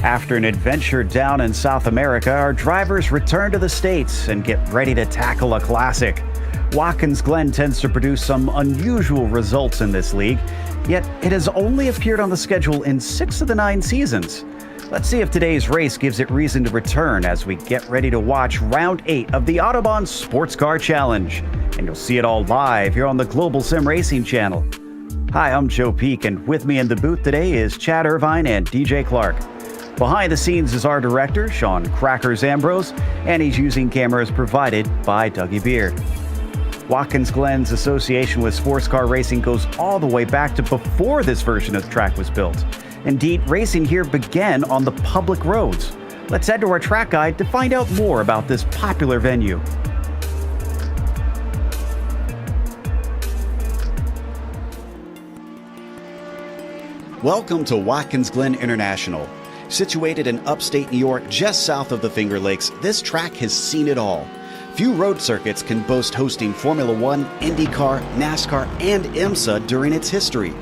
After an adventure down in South America, our drivers return to the States and get ready to tackle a classic. Watkins Glen tends to produce some unusual results in this league, yet it has only appeared on the schedule in 6 of the 9 seasons. Let's see if today's race gives it reason to return as we get ready to watch Round 8 of the Autobahn Sportscar Challenge. And you'll see it all live here on the Global SimRacing Channel. Hi, I'm Joe Peak, and with me in the booth today is Chad Irvine and DJ Clark. Behind the scenes is our director, Sean Crackers Ambrose, and he's using cameras provided by Dougie Beard. Watkins Glen's association with sports car racing goes all the way back to before this version of the track was built. Indeed, racing here began on the public roads. Let's head to our track guide to find out more about this popular venue. Welcome to Watkins Glen International. Situated in upstate New York, just south of the Finger Lakes, this track has seen it all. Few road circuits can boast hosting Formula One, IndyCar, NASCAR, and IMSA during its history.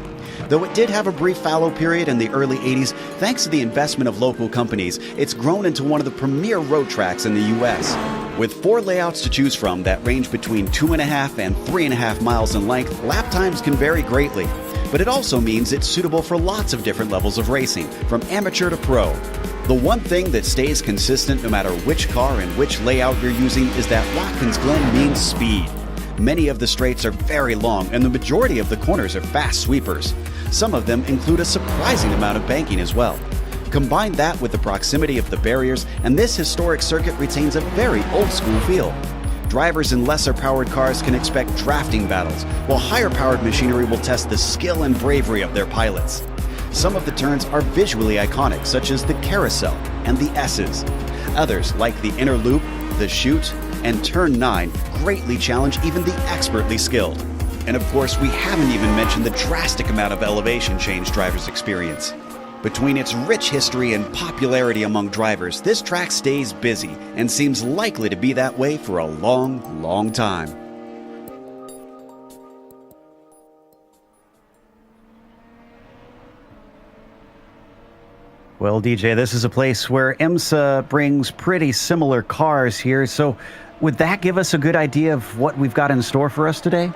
Though it did have a brief fallow period in the early 80s, thanks to the investment of local companies, it's grown into one of the premier road tracks in the U.S. With 4 layouts to choose from that range between 2.5 and 3.5 miles in length, lap times can vary greatly. But it also means it's suitable for lots of different levels of racing, from amateur to pro. The one thing that stays consistent no matter which car and which layout you're using is that Watkins Glen means speed. Many of the straights are very long, and the majority of the corners are fast sweepers. Some of them include a surprising amount of banking as well. Combine that with the proximity of the barriers, and this historic circuit retains a very old-school feel. Drivers in lesser-powered cars can expect drafting battles, while higher-powered machinery will test the skill and bravery of their pilots. Some of the turns are visually iconic, such as the carousel and the S's. Others, like the inner loop, the chute, and turn 9, greatly challenge even the expertly skilled. And of course, we haven't even mentioned the drastic amount of elevation change drivers experience. Between its rich history and popularity among drivers, this track stays busy and seems likely to be that way for a long, long time. Well, DJ, this is a place where IMSA brings pretty similar cars here, so would that give us a good idea of what we've got in store for us today?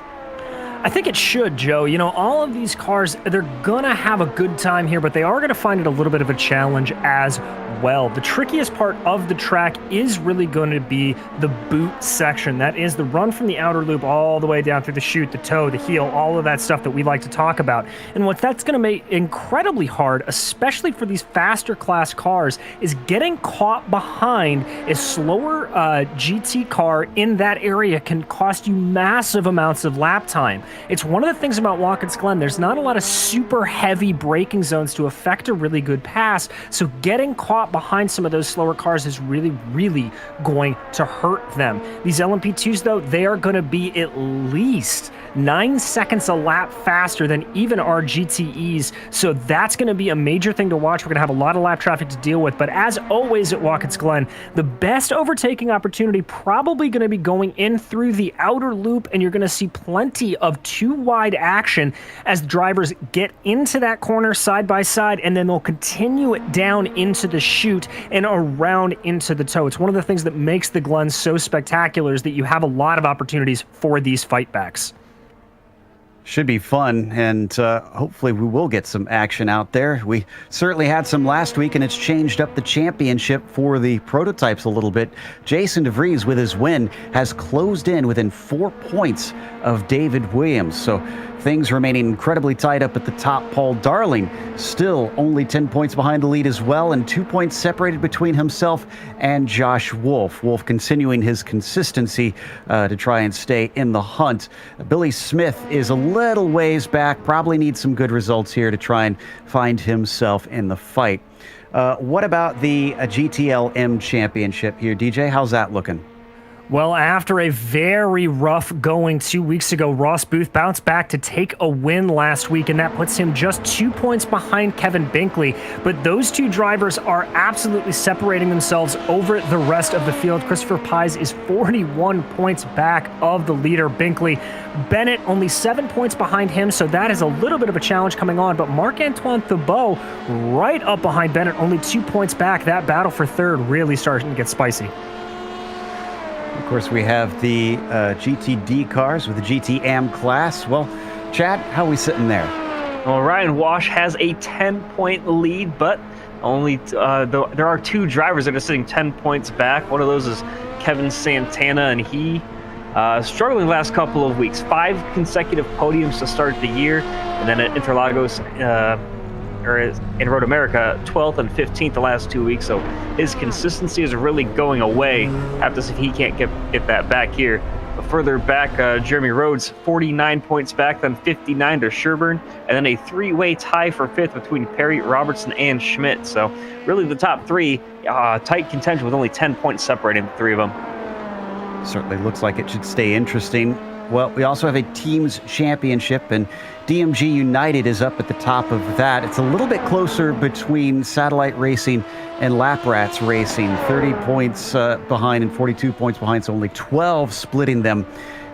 I think it should, Joe. You know, all of these cars, they're gonna have a good time here, but they are gonna find it a little bit of a challenge as well. The trickiest part of the track is really going to be the boot section. That is the run from the outer loop all the way down through the chute, the toe, the heel, all of that stuff that we like to talk about. And what that's going to make incredibly hard, especially for these faster class cars, is getting caught behind a slower GT car in that area can cost you massive amounts of lap time. It's one of the things about Watkins Glen. There's not a lot of super heavy braking zones to affect a really good pass, so getting caught behind some of those slower cars is really, really going to hurt them. These LMP2s, though, they are going to be at least 9 seconds a lap faster than even our GTEs, so that's going to be a major thing to watch. We're going to have a lot of lap traffic to deal with, but as always at Watkins Glen, the best overtaking opportunity probably going to be going in through the outer loop, and you're going to see plenty of too-wide action as drivers get into that corner side by side, and then they'll continue it down into the chute and around into the toe. It's one of the things that makes the Glen so spectacular is that you have a lot of opportunities for these fightbacks. Should be fun, and hopefully we will get some action out there. We certainly had some last week, and it's changed up the championship for the prototypes a little bit. Jason DeVries, with his win, has closed in within 4 points of David Williams. So things remaining incredibly tight up at the top. Paul Darling still only 10 points behind the lead as well, and 2 points separated between himself and Josh Wolf. Wolf continuing his consistency to try and stay in the hunt. Billy Smith is a little ways back, probably needs some good results here to try and find himself in the fight. What about the GTLM championship here, DJ? How's that looking? Well, after a very rough going 2 weeks ago, Ross Booth bounced back to take a win last week, and that puts him just 2 points behind Kevin Binkley. But those two drivers are absolutely separating themselves over the rest of the field. Christopher Pies is 41 points back of the leader, Binkley. Bennett only 7 points behind him, so that is a little bit of a challenge coming on. But Marc-Antoine Thibault right up behind Bennett, only 2 points back. That battle for third really starting to get spicy. Of course, we have the GTD cars with the GT Am class. Well, Chad, how are we sitting there? Well, Ryan Walsh has a 10-point lead, but only there are two drivers that are sitting 10 points back. One of those is Kevin Santana, and he struggling the last couple of weeks. 5 consecutive podiums to start the year, and then at Interlagos or in Road America, 12th and 15th the last 2 weeks. So his consistency is really going away. Have to see if he can't get that back here. But further back, Jeremy Rhodes, 49 points back, then 59 to Sherburne, and then a 3-way tie for 5th between Perry, Robertson, and Schmidt. So really the top 3, tight contention with only 10 points separating the 3 of them. Certainly looks like it should stay interesting. Well, we also have a teams championship, and DMG United is up at the top of that. It's a little bit closer between Satellite Racing and Laprats Racing. 30 points behind and 42 points behind, so only 12 splitting them.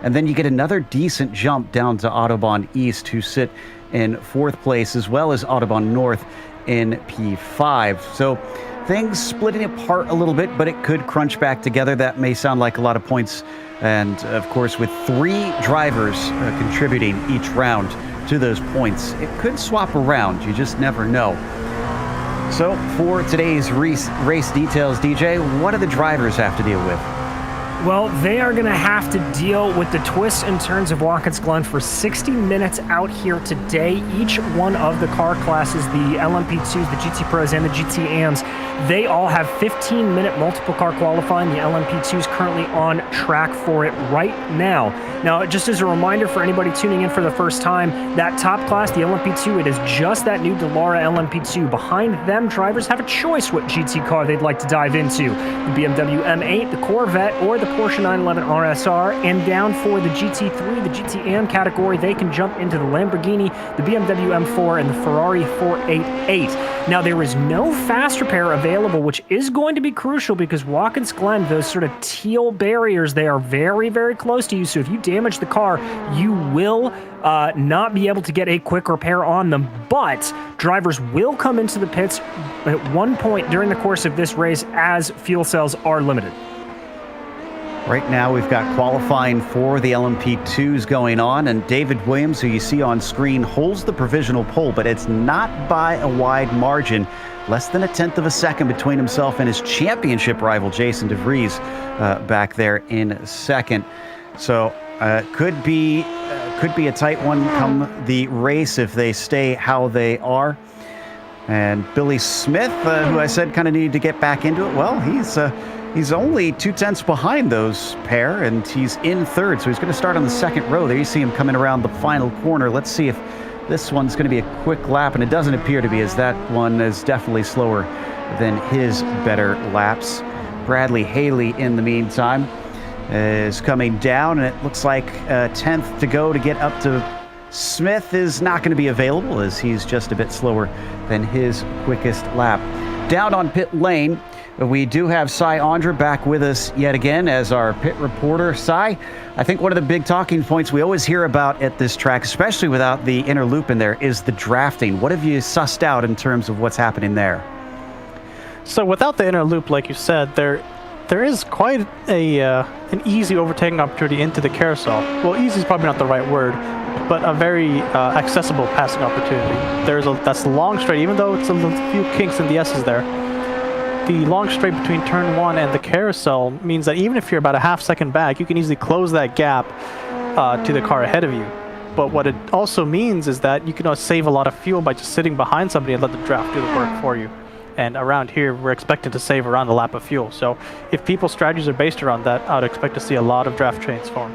And then you get another decent jump down to Autobahn East, who sit in 4th place, as well as Autobahn North in P5. So things splitting apart a little bit, but it could crunch back together. That may sound like a lot of points. And, of course, with 3 drivers contributing each round to those points, it could swap around. You just never know. So, for today's race details, DJ, what do the drivers have to deal with? Well, they are going to have to deal with the twists and turns of Watkins Glen for 60 minutes out here today. Each one of the car classes, the LMP2s, the GT Pros, and the GT Ams, they all have 15-minute multiple car qualifying. The LMP2 is currently on track for it right now. Now, just as a reminder for anybody tuning in for the first time, that top class, the LMP2, it is just that new Dallara LMP2. Behind them, drivers have a choice what GT car they'd like to dive into. The BMW M8, the Corvette, or the Porsche 911 RSR. And down for the GT3, the GT Am category, they can jump into the Lamborghini, the BMW M4, and the Ferrari 488. Now, there is no fast repair available, which is going to be crucial because Watkins Glen, those sort of teal barriers, they are very, very close to you. So if you damage the car, you will not be able to get a quick repair on them. But drivers will come into the pits at one point during the course of this race as fuel cells are limited. Right now, we've got qualifying for the LMP2s going on, and David Williams, who you see on screen, holds the provisional pole, but it's not by a wide margin. Less than 1/10 of a second between himself and his championship rival, Jason DeVries, back there in second. So could be a tight one come the race if they stay how they are. And Billy Smith, who I said kind of needed to get back into it, well, he's only 2/10 behind those pair, and he's in third, so he's going to start on the second row. There you see him coming around the final corner. Let's see if this one's going to be a quick lap, and it doesn't appear to be, as that one is definitely slower than his better laps. Bradley Haley, in the meantime, is coming down, and it looks like 10th to go to get up to Smith is not going to be available, as he's just a bit slower than his quickest lap. Down on pit lane, we do have Cy Andra back with us yet again as our pit reporter. Cy, I think one of the big talking points we always hear about at this track, especially without the inner loop in there, is the drafting. What have you sussed out in terms of what's happening there? So without the inner loop, like you said, there is quite an easy overtaking opportunity into the carousel. Well, easy is probably not the right word, but a very accessible passing opportunity. That's a long straight, even though it's a few kinks in the S's there. The long straight between turn 1 and the carousel means that even if you're about a half second back, you can easily close that gap to the car ahead of you. But what it also means is that you can save a lot of fuel by just sitting behind somebody and let the draft do the work for you. And around here, we're expecting to save around a lap of fuel. So if people's strategies are based around that, I would expect to see a lot of draft trains form.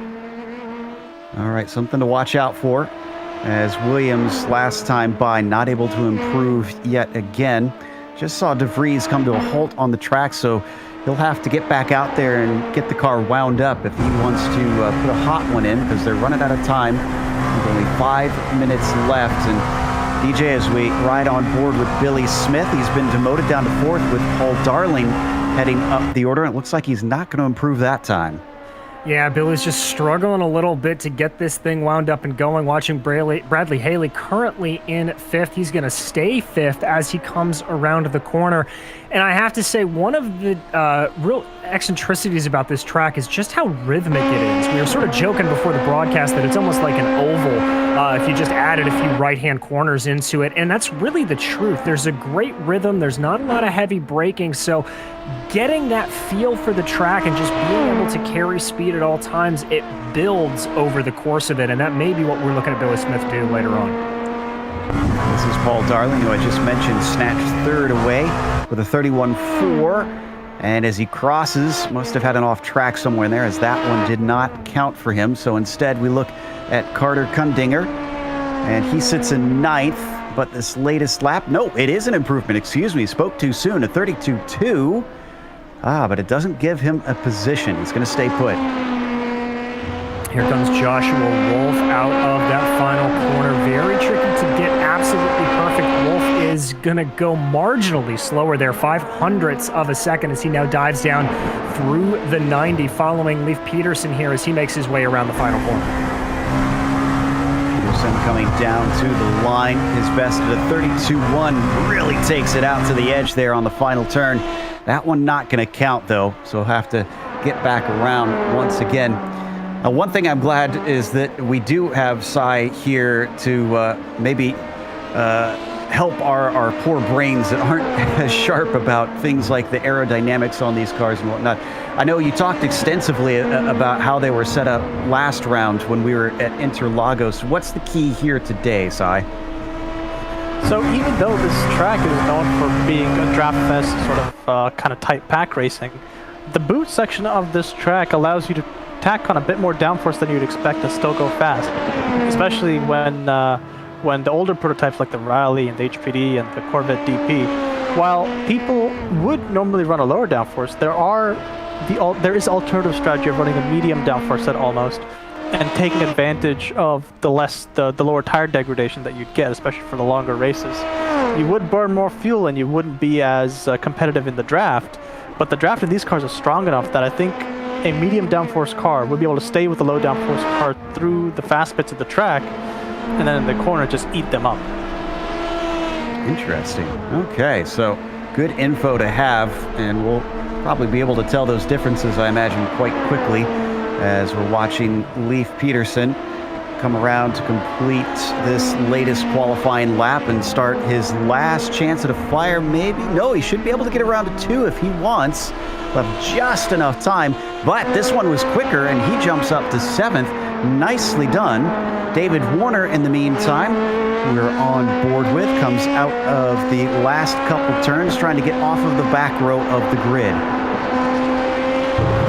All right, something to watch out for, as Williams last time by not able to improve yet again. just saw DeVries come to a halt on the track, so he'll have to get back out there and get the car wound up if he wants to put a hot one in, because they're running out of time. With only 5 minutes left. And DJ, as we ride on board with Billy Smith, he's been demoted down to 4th with Paul Darling heading up the order. It looks like he's not going to improve that time. Yeah, Billy's just struggling a little bit to get this thing wound up and going. Watching Bradley Haley currently in 5th. He's going to stay 5th as he comes around the corner. And I have to say, one of the real eccentricities about this track is just how rhythmic it is. We were sort of joking before the broadcast that it's almost like an oval if you just added a few right-hand corners into it. And that's really the truth. There's a great rhythm. There's not a lot of heavy braking. So getting that feel for the track and just being able to carry speed at all times, it builds over the course of it. And that may be what we're looking at Billy Smith do later on. This is Paul Darling, who I just mentioned, snatched 3rd away with a 31.4. And as he crosses, must have had an off track somewhere in there, as that one did not count for him. So instead, we look at Carter Kundinger, and he sits in 9th. But this latest lap, no, it is an improvement. Excuse me, spoke too soon. A 32.2. But it doesn't give him a position. He's going to stay put. Here comes Joshua Wolf out of that final corner. Very tricky to get absolutely perfect. Wolf is going to go marginally slower there, 0.05 of a second, as he now dives down through the 90, following Leif Peterson here as he makes his way around the final corner. Peterson coming down to the line. His best at a 32.1 really takes it out to the edge there on the final turn. That one not going to count, though, so we'll have to get back around once again. One thing I'm glad is that we do have Cy here to maybe help our poor brains that aren't as sharp about things like the aerodynamics on these cars and whatnot. I know you talked extensively about how they were set up last round when we were at Interlagos. What's the key here today, Cy? So even though this track is known for being a draft fest, sort of kind of tight pack racing, the boot section of this track allows you to tack on a bit more downforce than you'd expect and still go fast, especially when the older prototypes like the Riley and the HPD and the Corvette DP, while people would normally run a lower downforce, there is alternative strategy of running a medium downforce set almost, and taking advantage of the lower tire degradation that you'd get, especially for the longer races. You would burn more fuel and you wouldn't be as competitive in the draft, but the draft in these cars is strong enough that I think a medium downforce car would be able to stay with the low downforce car through the fast bits of the track, and then in the corner just eat them up. Interesting. Okay, so good info to have, and we'll probably be able to tell those differences, I imagine, quite quickly as we're watching Leif Peterson come around to complete this latest qualifying lap and start his last chance at a flyer, maybe? No, he should be able to get around to 2 if he wants. Left just enough time, but this one was quicker, and he jumps up to 7th. Nicely done. David Warner, in the meantime, we're on board with, comes out of the last couple turns, trying to get off of the back row of the grid.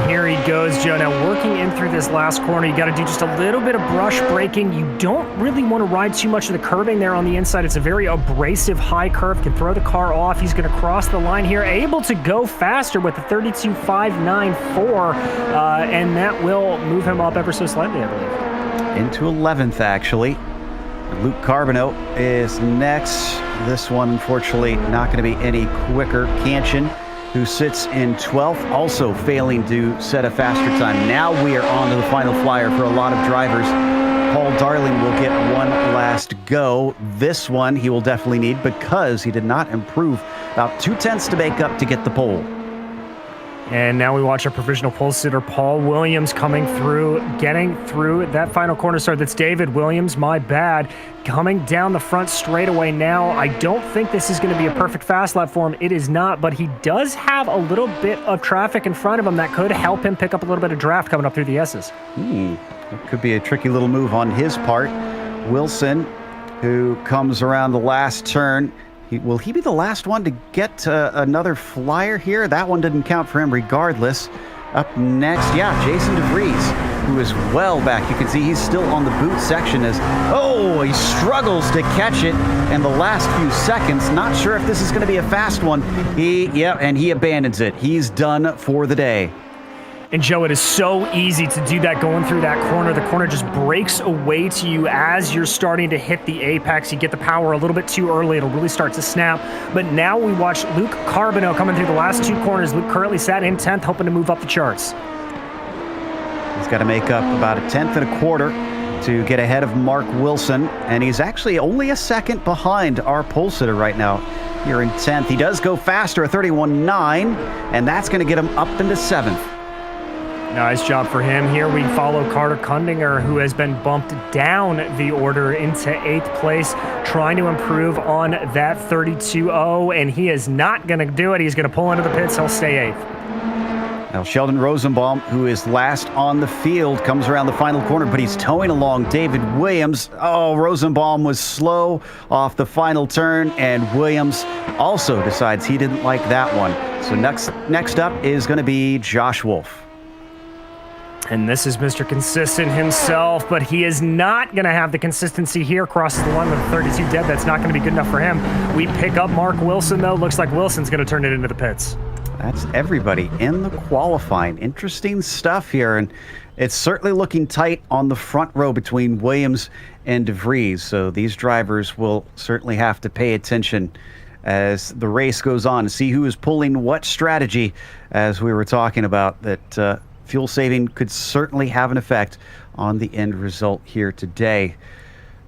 Here he goes, Joe. Now working in through this last corner, you got to do just a little bit of brush braking. You don't really want to ride too much of the curbing there on the inside. It's a very abrasive high curve, can throw the car off. He's going to cross the line here, able to go faster with the 32.594, and that will move him up ever so slightly, I believe. Into 11th, actually. Luke Carbonneau is next. This one, unfortunately, not going to be any quicker. Cancian, who sits in 12th, also failing to set a faster time. Now we are on to the final flyer for a lot of drivers. Paul Darling will get one last go. This one he will definitely need because he did not improve about 0.2 to make up to get the pole. And now we watch our provisional pole sitter, Paul Williams, coming through, getting through that final corner. Sorry, that's David Williams, my bad. Coming down the front straightaway now. I don't think this is going to be a perfect fast lap for him. It is not, but he does have a little bit of traffic in front of him that could help him pick up a little bit of draft coming up through the S's. It could be a tricky little move on his part. Wilson, who comes around the last turn. Will he be the last one to get another flyer here? That one didn't count for him regardless. Up next, yeah, Jason DeVries, who is well back. You can see he's still on the boot section as, oh, he struggles to catch it in the last few seconds. Not sure if this is going to be a fast one. And he abandons it. He's done for the day. And Joe, it is so easy to do that going through that corner. The corner just breaks away to you as you're starting to hit the apex. You get the power a little bit too early. It'll really start to snap. But now we watch Luke Carbonell coming through the last two corners. Luke currently sat in 10th, hoping to move up the charts. He's got to make up about a 1/10 and a quarter to get ahead of Mark Wilson. And he's actually only a second behind our pole sitter right now here in 10th. He does go faster, a 31.9, and that's going to get him up into 7th. Nice job for him. Here we follow Carter Kundinger, who has been bumped down the order into 8th place, trying to improve on that 32.0, and he is not going to do it. He's going to pull into the pits. He'll stay 8th. Now Sheldon Rosenbaum, who is last on the field, comes around the final corner, but he's towing along David Williams. Oh, Rosenbaum was slow off the final turn, and Williams also decides he didn't like that one. So next up is going to be Josh Wolf. And this is Mr. Consistent himself, but he is not going to have the consistency here. Crosses the line with a 32 dead. That's not going to be good enough for him. We pick up Mark Wilson, though. Looks like Wilson's going to turn it into the pits. That's everybody in the qualifying. Interesting stuff here, and it's certainly looking tight on the front row between Williams and DeVries. So these drivers will certainly have to pay attention as the race goes on and see who is pulling what strategy, as we were talking about, that fuel saving could certainly have an effect on the end result here today.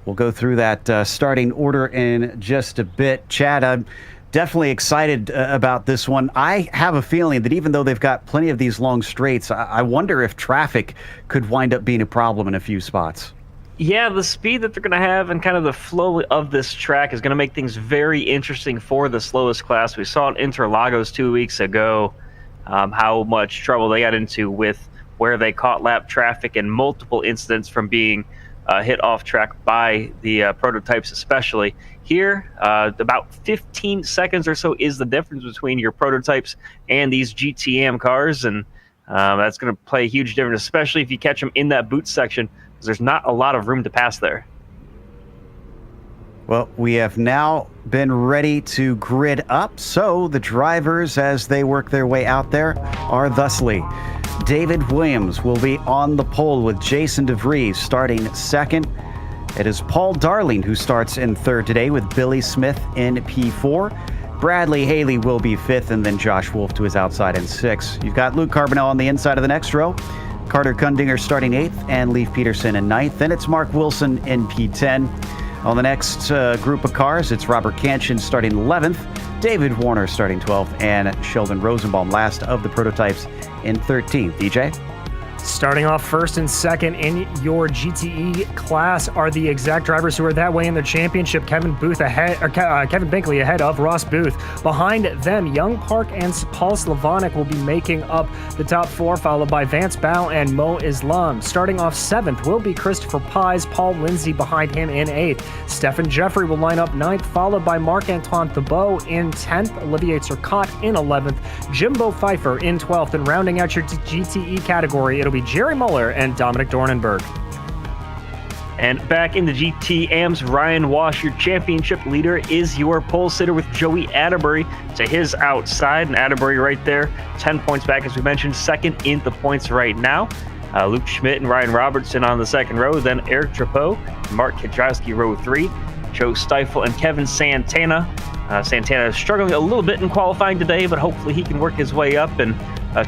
We'll go through that starting order in just a bit. Chad, I'm definitely excited about this one. I have a feeling that even though they've got plenty of these long straights, I wonder if traffic could wind up being a problem in a few spots. Yeah, the speed that they're going to have and kind of the flow of this track is going to make things very interesting for the slowest class. We saw in Interlagos 2 weeks ago how much trouble they got into with where they caught lap traffic and multiple incidents from being hit off track by the prototypes especially. Here, about 15 seconds or so is the difference between your prototypes and these GTM cars, and that's going to play a huge difference, especially if you catch them in that boot section, because there's not a lot of room to pass there. Well, we have now been ready to grid up, so the drivers, as they work their way out there, are thusly. David Williams will be on the pole with Jason DeVries starting second. It is Paul Darling who starts in third today with Billy Smith in P4. Bradley Haley will be fifth, and then Josh Wolf to his outside in sixth. You've got Luke Carbonell on the inside of the next row. Carter Kundinger starting eighth, and Leif Peterson in ninth. Then it's Mark Wilson in P10. On the next group of cars, it's Robert Kanchin starting 11th, David Warner starting 12th, and Sheldon Rosenbaum last of the prototypes in 13th. DJ? Starting off first and second in your GTE class are the exact drivers who are that way in their championship. Kevin Binkley ahead of Ross Booth. Behind them, Young Park and Paul Slavonic will be making up the top four, followed by Vance Bow and Mo Islam. Starting off seventh will be Christopher Pies, Paul Lindsay behind him in eighth. Stephen Jeffrey will line up ninth, followed by Marc-Antoine Thibault in 10th, Olivier Turcotte in 11th, Jimbo Pfeiffer in 12th, and rounding out your GTE category, it'll be Jerry Muller and Dominic Dornenberg. And back in the GTMs, Ryan Wash, your championship leader, is your pole sitter with Joey Atterbury to his outside. And Atterbury right there, 10 points back, as we mentioned, second in the points right now. Luke Schmidt and Ryan Robertson on the second row. Then Eric Trapeau, Mark Kajowski, row 3. Joe Stifel and Kevin Santana. Santana is struggling a little bit in qualifying today, but hopefully he can work his way up and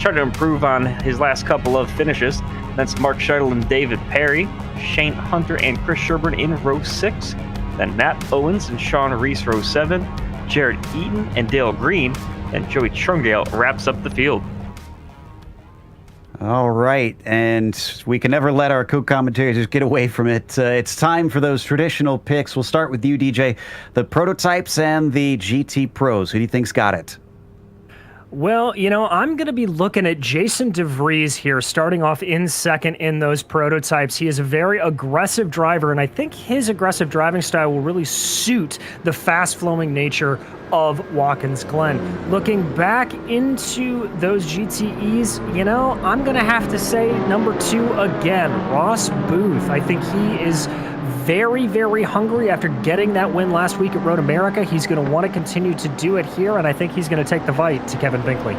try to improve on his last couple of finishes. That's Mark Scheidel and David Perry, Shane Hunter and Chris Sherburne in row 6. Then Matt Owens and Sean Reese, row 7. Jared Eaton and Dale Green. And Joey Trungale wraps up the field. All right, and we can never let our co-commentators get away from it. It's time for those traditional picks. We'll start with you, DJ. The prototypes and the GT Pros. Who do you think's got it? Well, I'm going to be looking at Jason DeVries here, starting off in second in those prototypes. He is a very aggressive driver, and I think his aggressive driving style will really suit the fast-flowing nature of Watkins Glen. Looking back into those GTEs, I'm going to have to say number 2 again, Ross Booth. I think he is very, very hungry after getting that win last week at Road America. He's going to want to continue to do it here, and I think he's going to take the fight to Kevin Binkley.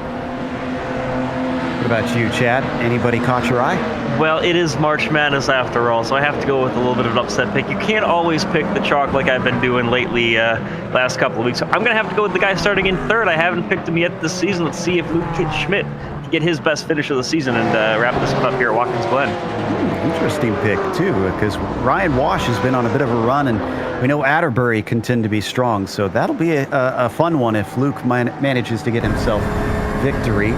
What about you, Chad? Anybody caught your eye? Well, it is March Madness after all, so I have to go with a little bit of an upset pick. You can't always pick the chalk like I've been doing lately last couple of weeks. So I'm going to have to go with the guy starting in third. I haven't picked him yet this season. Let's see if Luke Schmidt can get his best finish of the season and wrap this one up here at Watkins Glen. Interesting pick, too, because Ryan Wash has been on a bit of a run, and we know Atterbury can tend to be strong, so that'll be a fun one if Luke manages to get himself victory.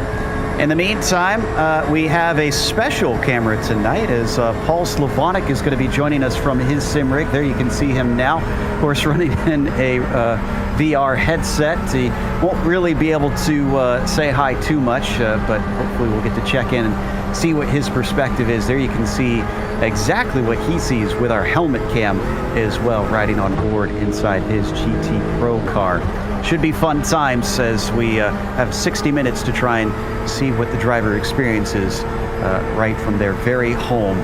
In the meantime, we have a special camera tonight as Paul Slavonic is going to be joining us from his sim rig. There you can see him now, of course, running in a VR headset. He won't really be able to say hi too much, but hopefully we'll get to check in and see what his perspective is. There you can see exactly what he sees with our helmet cam as well, riding on board inside his GT Pro car. Should be fun times as we have 60 minutes to try and see what the driver experiences right from their very home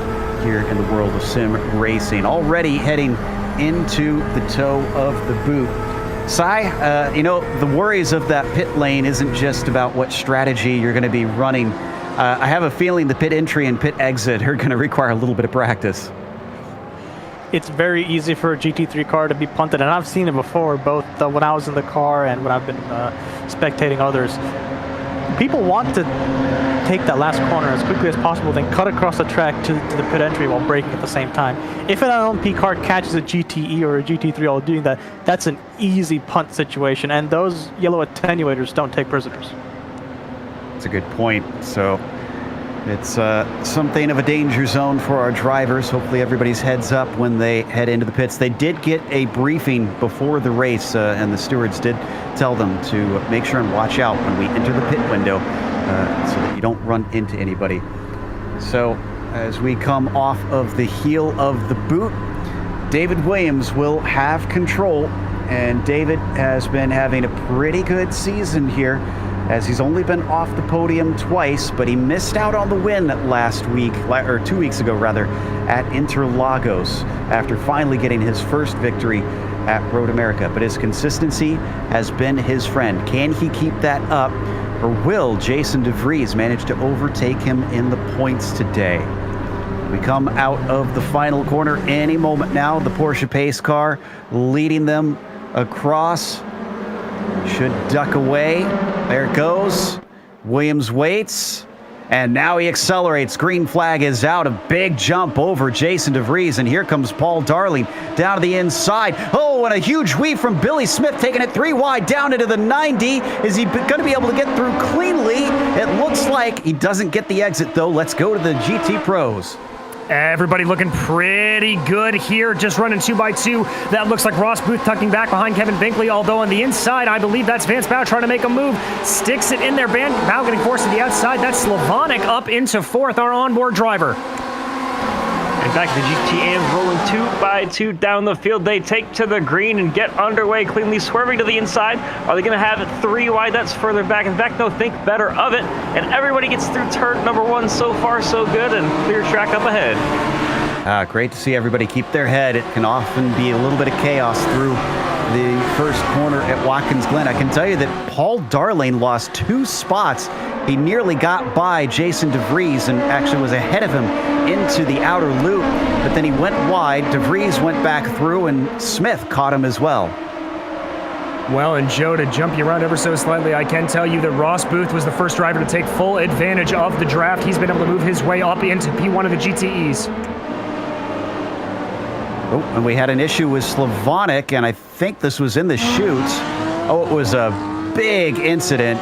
here in the world of sim racing. Already heading into the toe of the boot. Cy, the worries of that pit lane isn't just about what strategy you're going to be running. I have a feeling the pit entry and pit exit are going to require a little bit of practice. It's very easy for a GT3 car to be punted, and I've seen it before, both when I was in the car and when I've been spectating others. People want to take that last corner as quickly as possible, then cut across the track to the pit entry while braking at the same time. If an LMP car catches a GTE or a GT3 while doing that, that's an easy punt situation, and those yellow attenuators don't take prisoners. That's a good point. So it's something of a danger zone for our drivers. Hopefully everybody's heads up when they head into the pits. They did get a briefing before the race, and the stewards did tell them to make sure and watch out when we enter the pit window so that you don't run into anybody. So as we come off of the heel of the boot, David Williams will have control, and David has been having a pretty good season here, as he's only been off the podium twice, but he missed out on the win last week, or 2 weeks ago rather, at Interlagos after finally getting his first victory at Road America. But his consistency has been his friend. Can he keep that up, or will Jason DeVries manage to overtake him in the points today? We come out of the final corner any moment now. The Porsche pace car leading them across. Should duck away. There it goes. Williams waits, and now he accelerates. Green flag is out. A big jump over Jason DeVries, and here comes Paul Darling down to the inside. Oh, and a huge weave from Billy Smith, taking it 3 wide down into the 90. Is he going to be able to get through cleanly? It looks like he doesn't get the exit, though. Let's go to the GT Pros. Everybody looking pretty good here, just running 2x2. That looks like Ross Booth tucking back behind Kevin Binkley, although on the inside, I believe that's Vance Bow trying to make a move. Sticks it in there, Bow getting forced to the outside. That's Slavonic up into fourth, our onboard driver. In fact, the GTMs rolling 2x2 down the field. They take to the green and get underway cleanly, swerving to the inside. Are they going to have it 3 wide? That's further back. In fact, they'll think better of it. And everybody gets through turn number 1. So far, so good, and clear track up ahead. Great to see everybody keep their head. It can often be a little bit of chaos through the first corner at Watkins Glen. I can tell you that Paul Darling lost 2 spots. He nearly got by Jason DeVries and actually was ahead of him into the outer loop, but then he went wide. DeVries went back through, and Smith caught him as well. Well, and Joe, to jump you around ever so slightly, I can tell you that Ross Booth was the first driver to take full advantage of the draft. He's been able to move his way up into P1 of the GTEs. Oh, and we had an issue with Slavonic, and I think this was in the chutes. Oh, it was a big incident.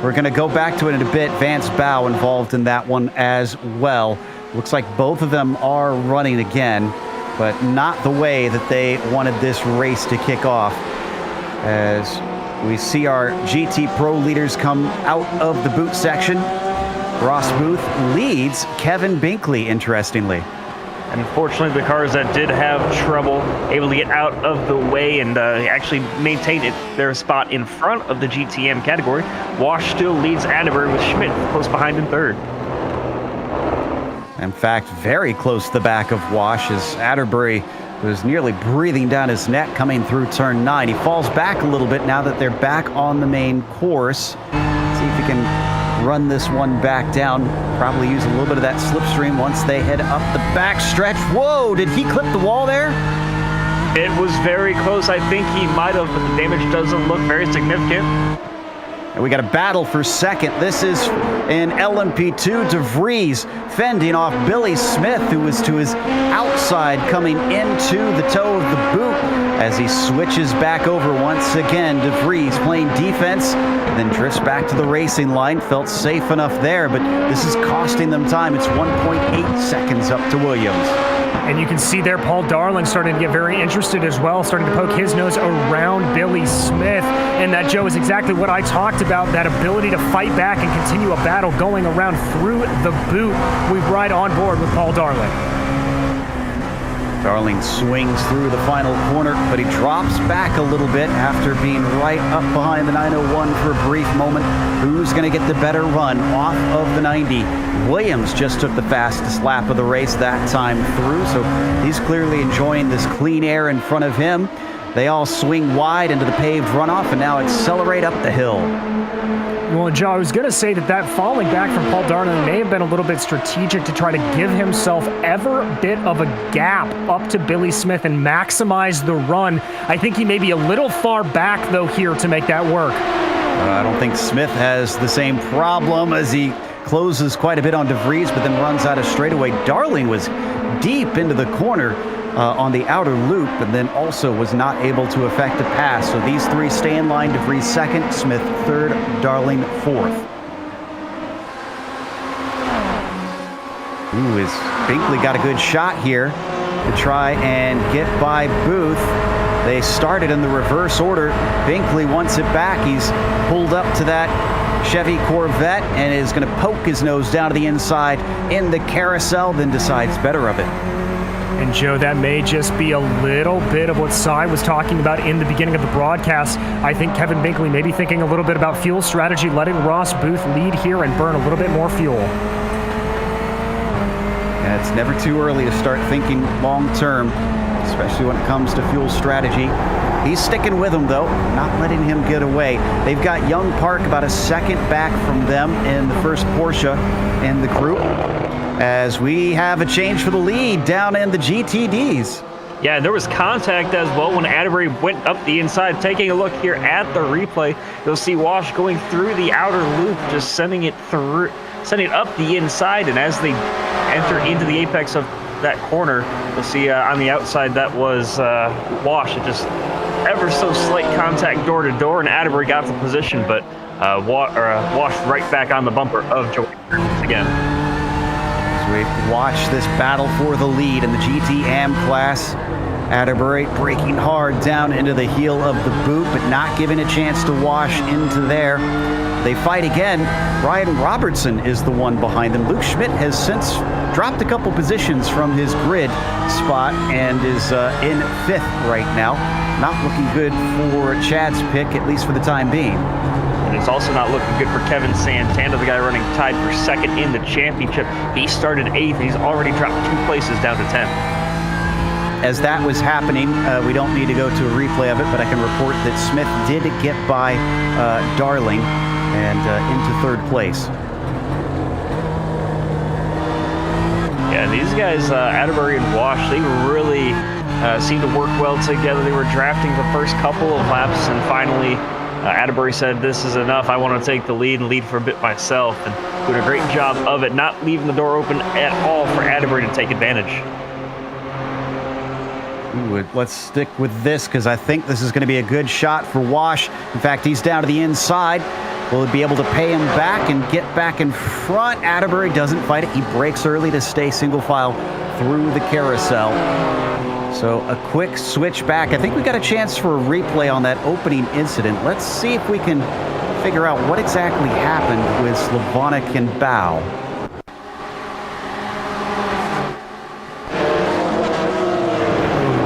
We're going to go back to it in a bit. Vance Bow involved in that one as well. Looks like both of them are running again, but not the way that they wanted this race to kick off, as We see our GT Pro leaders come out of the boot section. Ross Booth leads Kevin Binkley, interestingly. And unfortunately, the cars that did have trouble able to get out of the way and actually maintain their spot in front of the GTM category. Wash still leads Atterbury with Schmidt close behind in third. In fact, very close to the back of Wash as Atterbury was nearly breathing down his neck coming through turn 9. He falls back a little bit now that they're back on the main course. See if he can run this one back down. Probably use a little bit of that slipstream once they head up the back stretch. Whoa, did he clip the wall there? It was very close. I think he might have, but the damage doesn't look very significant. And we got a battle for second. This is in LMP2. DeVries fending off Billy Smith, who was to his outside coming into the toe of the boot as he switches back over once again. DeVries playing defense, then drifts back to the racing line. Felt safe enough there, but this is costing them time. It's 1.8 seconds up to Williams. And you can see there Paul Darling starting to get very interested as well, starting to poke his nose around Billy Smith. And that, Joe, is exactly what I talked about, that ability to fight back and continue a battle going around through the boot. We ride on board with Paul Darling. Darling swings through the final corner, but he drops back a little bit after being right up behind the 901 for a brief moment. Who's going to get the better run off of the 90? Williams just took the fastest lap of the race that time through, so he's clearly enjoying this clean air in front of him. They all swing wide into the paved runoff and now accelerate up the hill. Well, Joe, I was going to say that falling back from Paul Darling may have been a little bit strategic to try to give himself ever bit of a gap up to Billy Smith and maximize the run. I think he may be a little far back, though, here to make that work. I don't think Smith has the same problem as he closes quite a bit on DeVries, but then runs out of straightaway. Darling was deep into the corner on the outer loop, and then also was not able to effect a pass. So these three stay in line. DeVries second, Smith third, Darling fourth. Ooh, is Binkley got a good shot here to try and get by Booth. They started in the reverse order. Binkley wants it back. He's pulled up to that Chevy Corvette and is going to poke his nose down to the inside in the carousel, then decides better of it. And Joe, that may just be a little bit of what Cy was talking about in the beginning of the broadcast. I think Kevin Binkley may be thinking a little bit about fuel strategy, letting Ross Booth lead here and burn a little bit more fuel. And it's never too early to start thinking long term, especially when it comes to fuel strategy. He's sticking with him, though, not letting him get away. They've got Young Park about a second back from them in the first Porsche in the group, as we have a change for the lead down in the GTDs. Yeah, there was contact as well when Atterbury went up the inside. Taking a look here at the replay, you'll see Wash going through the outer loop, just sending it up the inside, and as they enter into the apex of that corner, you'll see on the outside that was Wash. It just ever so slight contact door to door, and Atterbury got the position, but Wash right back on the bumper of George again. As we watch this battle for the lead in the GT Am class, Atterbury breaking hard down into the heel of the boot, but not giving a chance to Wash into there. They fight again. Ryan Robertson is the one behind them. Luke Schmidt has since dropped a couple positions from his grid spot and is in fifth right now. Not looking good for Chad's pick, at least for the time being. And it's also not looking good for Kevin Santana, the guy running tied for second in the championship. He started eighth. He's already dropped 2 places down to 10th. As that was happening, we don't need to go to a replay of it, but I can report that Smith did get by Darling and into third place. Yeah, these guys, Atterbury and Wash, they really seemed to work well together. They were drafting the first couple of laps, and finally Atterbury said, "This is enough. I want to take the lead and lead for a bit myself," and doing a great job of it, not leaving the door open at all for Atterbury to take advantage. Ooh, let's stick with this because I think this is going to be a good shot for Wash. In fact, he's down to the inside. Will he be able to pay him back and get back in front? Atterbury doesn't fight it. He brakes early to stay single file through the carousel. So a quick switch back. I think we got a chance for a replay on that opening incident. Let's see if we can figure out what exactly happened with Slavonic and Bow.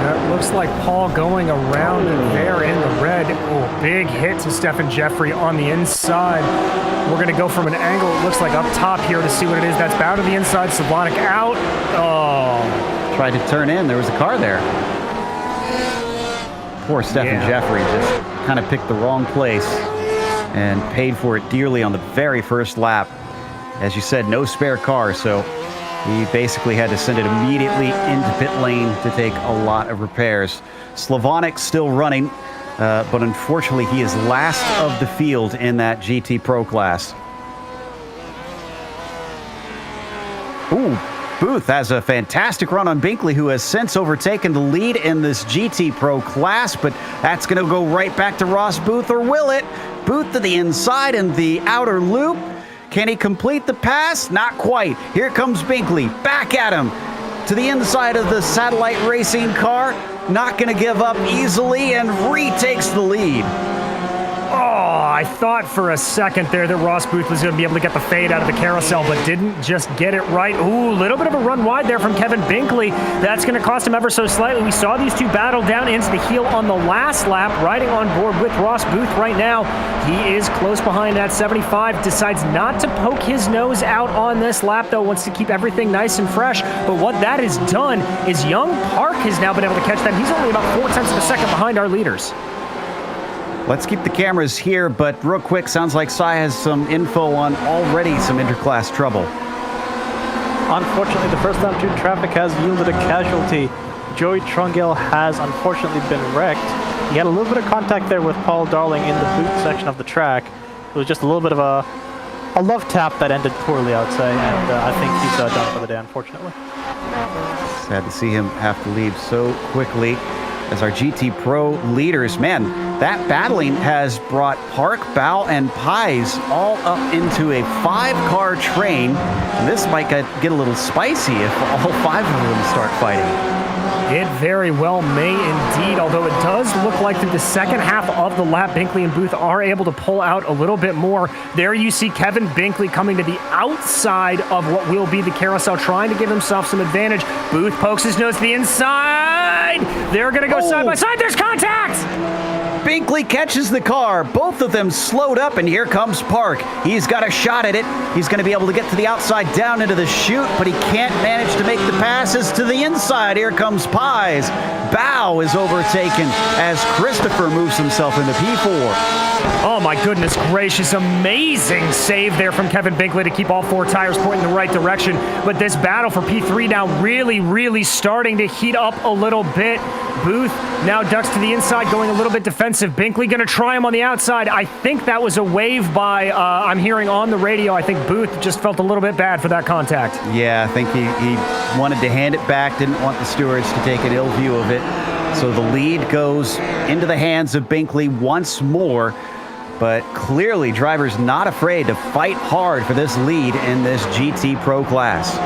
That looks like Paul going around there in the red. Oh, big hit to Stefan Jeffrey on the inside. We're going to go from an angle, it looks like up top here to see what it is. That's Bow to the inside, Slavonic out. Oh. Tried to turn in. There was a car there. Poor Stefan Jeffrey just kind of picked the wrong place and paid for it dearly on the very first lap. As you said, no spare car, so he basically had to send it immediately into pit lane to take a lot of repairs. Slavonic still running, but unfortunately he is last of the field in that GT Pro class. Ooh. Booth has a fantastic run on Binkley, who has since overtaken the lead in this GT Pro class, but that's going to go right back to Ross Booth, or will it? Booth to the inside in the outer loop. Can he complete the pass? Not quite. Here comes Binkley, back at him to the inside of the satellite racing car. Not going to give up easily and retakes the lead. Oh, I thought for a second there that Ross Booth was going to be able to get the fade out of the carousel, but didn't just get it right. Ooh, a little bit of a run wide there from Kevin Binkley. That's going to cost him ever so slightly. We saw these two battle down into the heel on the last lap, riding on board with Ross Booth right now. He is close behind at 75, decides not to poke his nose out on this lap, though, wants to keep everything nice and fresh. But what that has done is Young Park has now been able to catch that. He's only about 0.4 of a second behind our leaders. Let's keep the cameras here, but real quick, sounds like Cy has some info on already some interclass trouble. Unfortunately, the first lap 2 traffic has yielded a casualty. Joey Trungell has unfortunately been wrecked. He had a little bit of contact there with Paul Darling in the boot section of the track. It was just a little bit of a love tap that ended poorly, I would say, and I think he's done for the day, unfortunately. Sad to see him have to leave so quickly. As our GT Pro leaders, man, that battling has brought Park, Bow, and Pies all up into a 5-car train. And this might get a little spicy if all 5 of them start fighting. It very well may indeed, although it does look like through the second half of the lap, Binkley and Booth are able to pull out a little bit more. There you see Kevin Binkley coming to the outside of what will be the carousel, trying to give himself some advantage. Booth pokes his nose to the inside. They're going to go side by side. There's contact! Binkley catches the car. Both of them slowed up, and here comes Park. He's got a shot at it. He's going to be able to get to the outside down into the chute, but he can't manage to make the passes to the inside. Here comes Pies. Bow is overtaken as Christopher moves himself into P4. Oh my goodness gracious, amazing save there from Kevin Binkley to keep all 4 tires pointing in the right direction. But this battle for P3 now really starting to heat up a little bit. Booth now ducks to the inside, going a little bit defensive. Binkley going to try him on the outside. I think that was a wave by, I'm hearing on the radio, I think Booth just felt a little bit bad for that contact. Yeah, I think he wanted to hand it back, didn't want the stewards to take an ill view of it. So the lead goes into the hands of Binkley once more. But clearly, drivers not afraid to fight hard for this lead in this GT Pro class.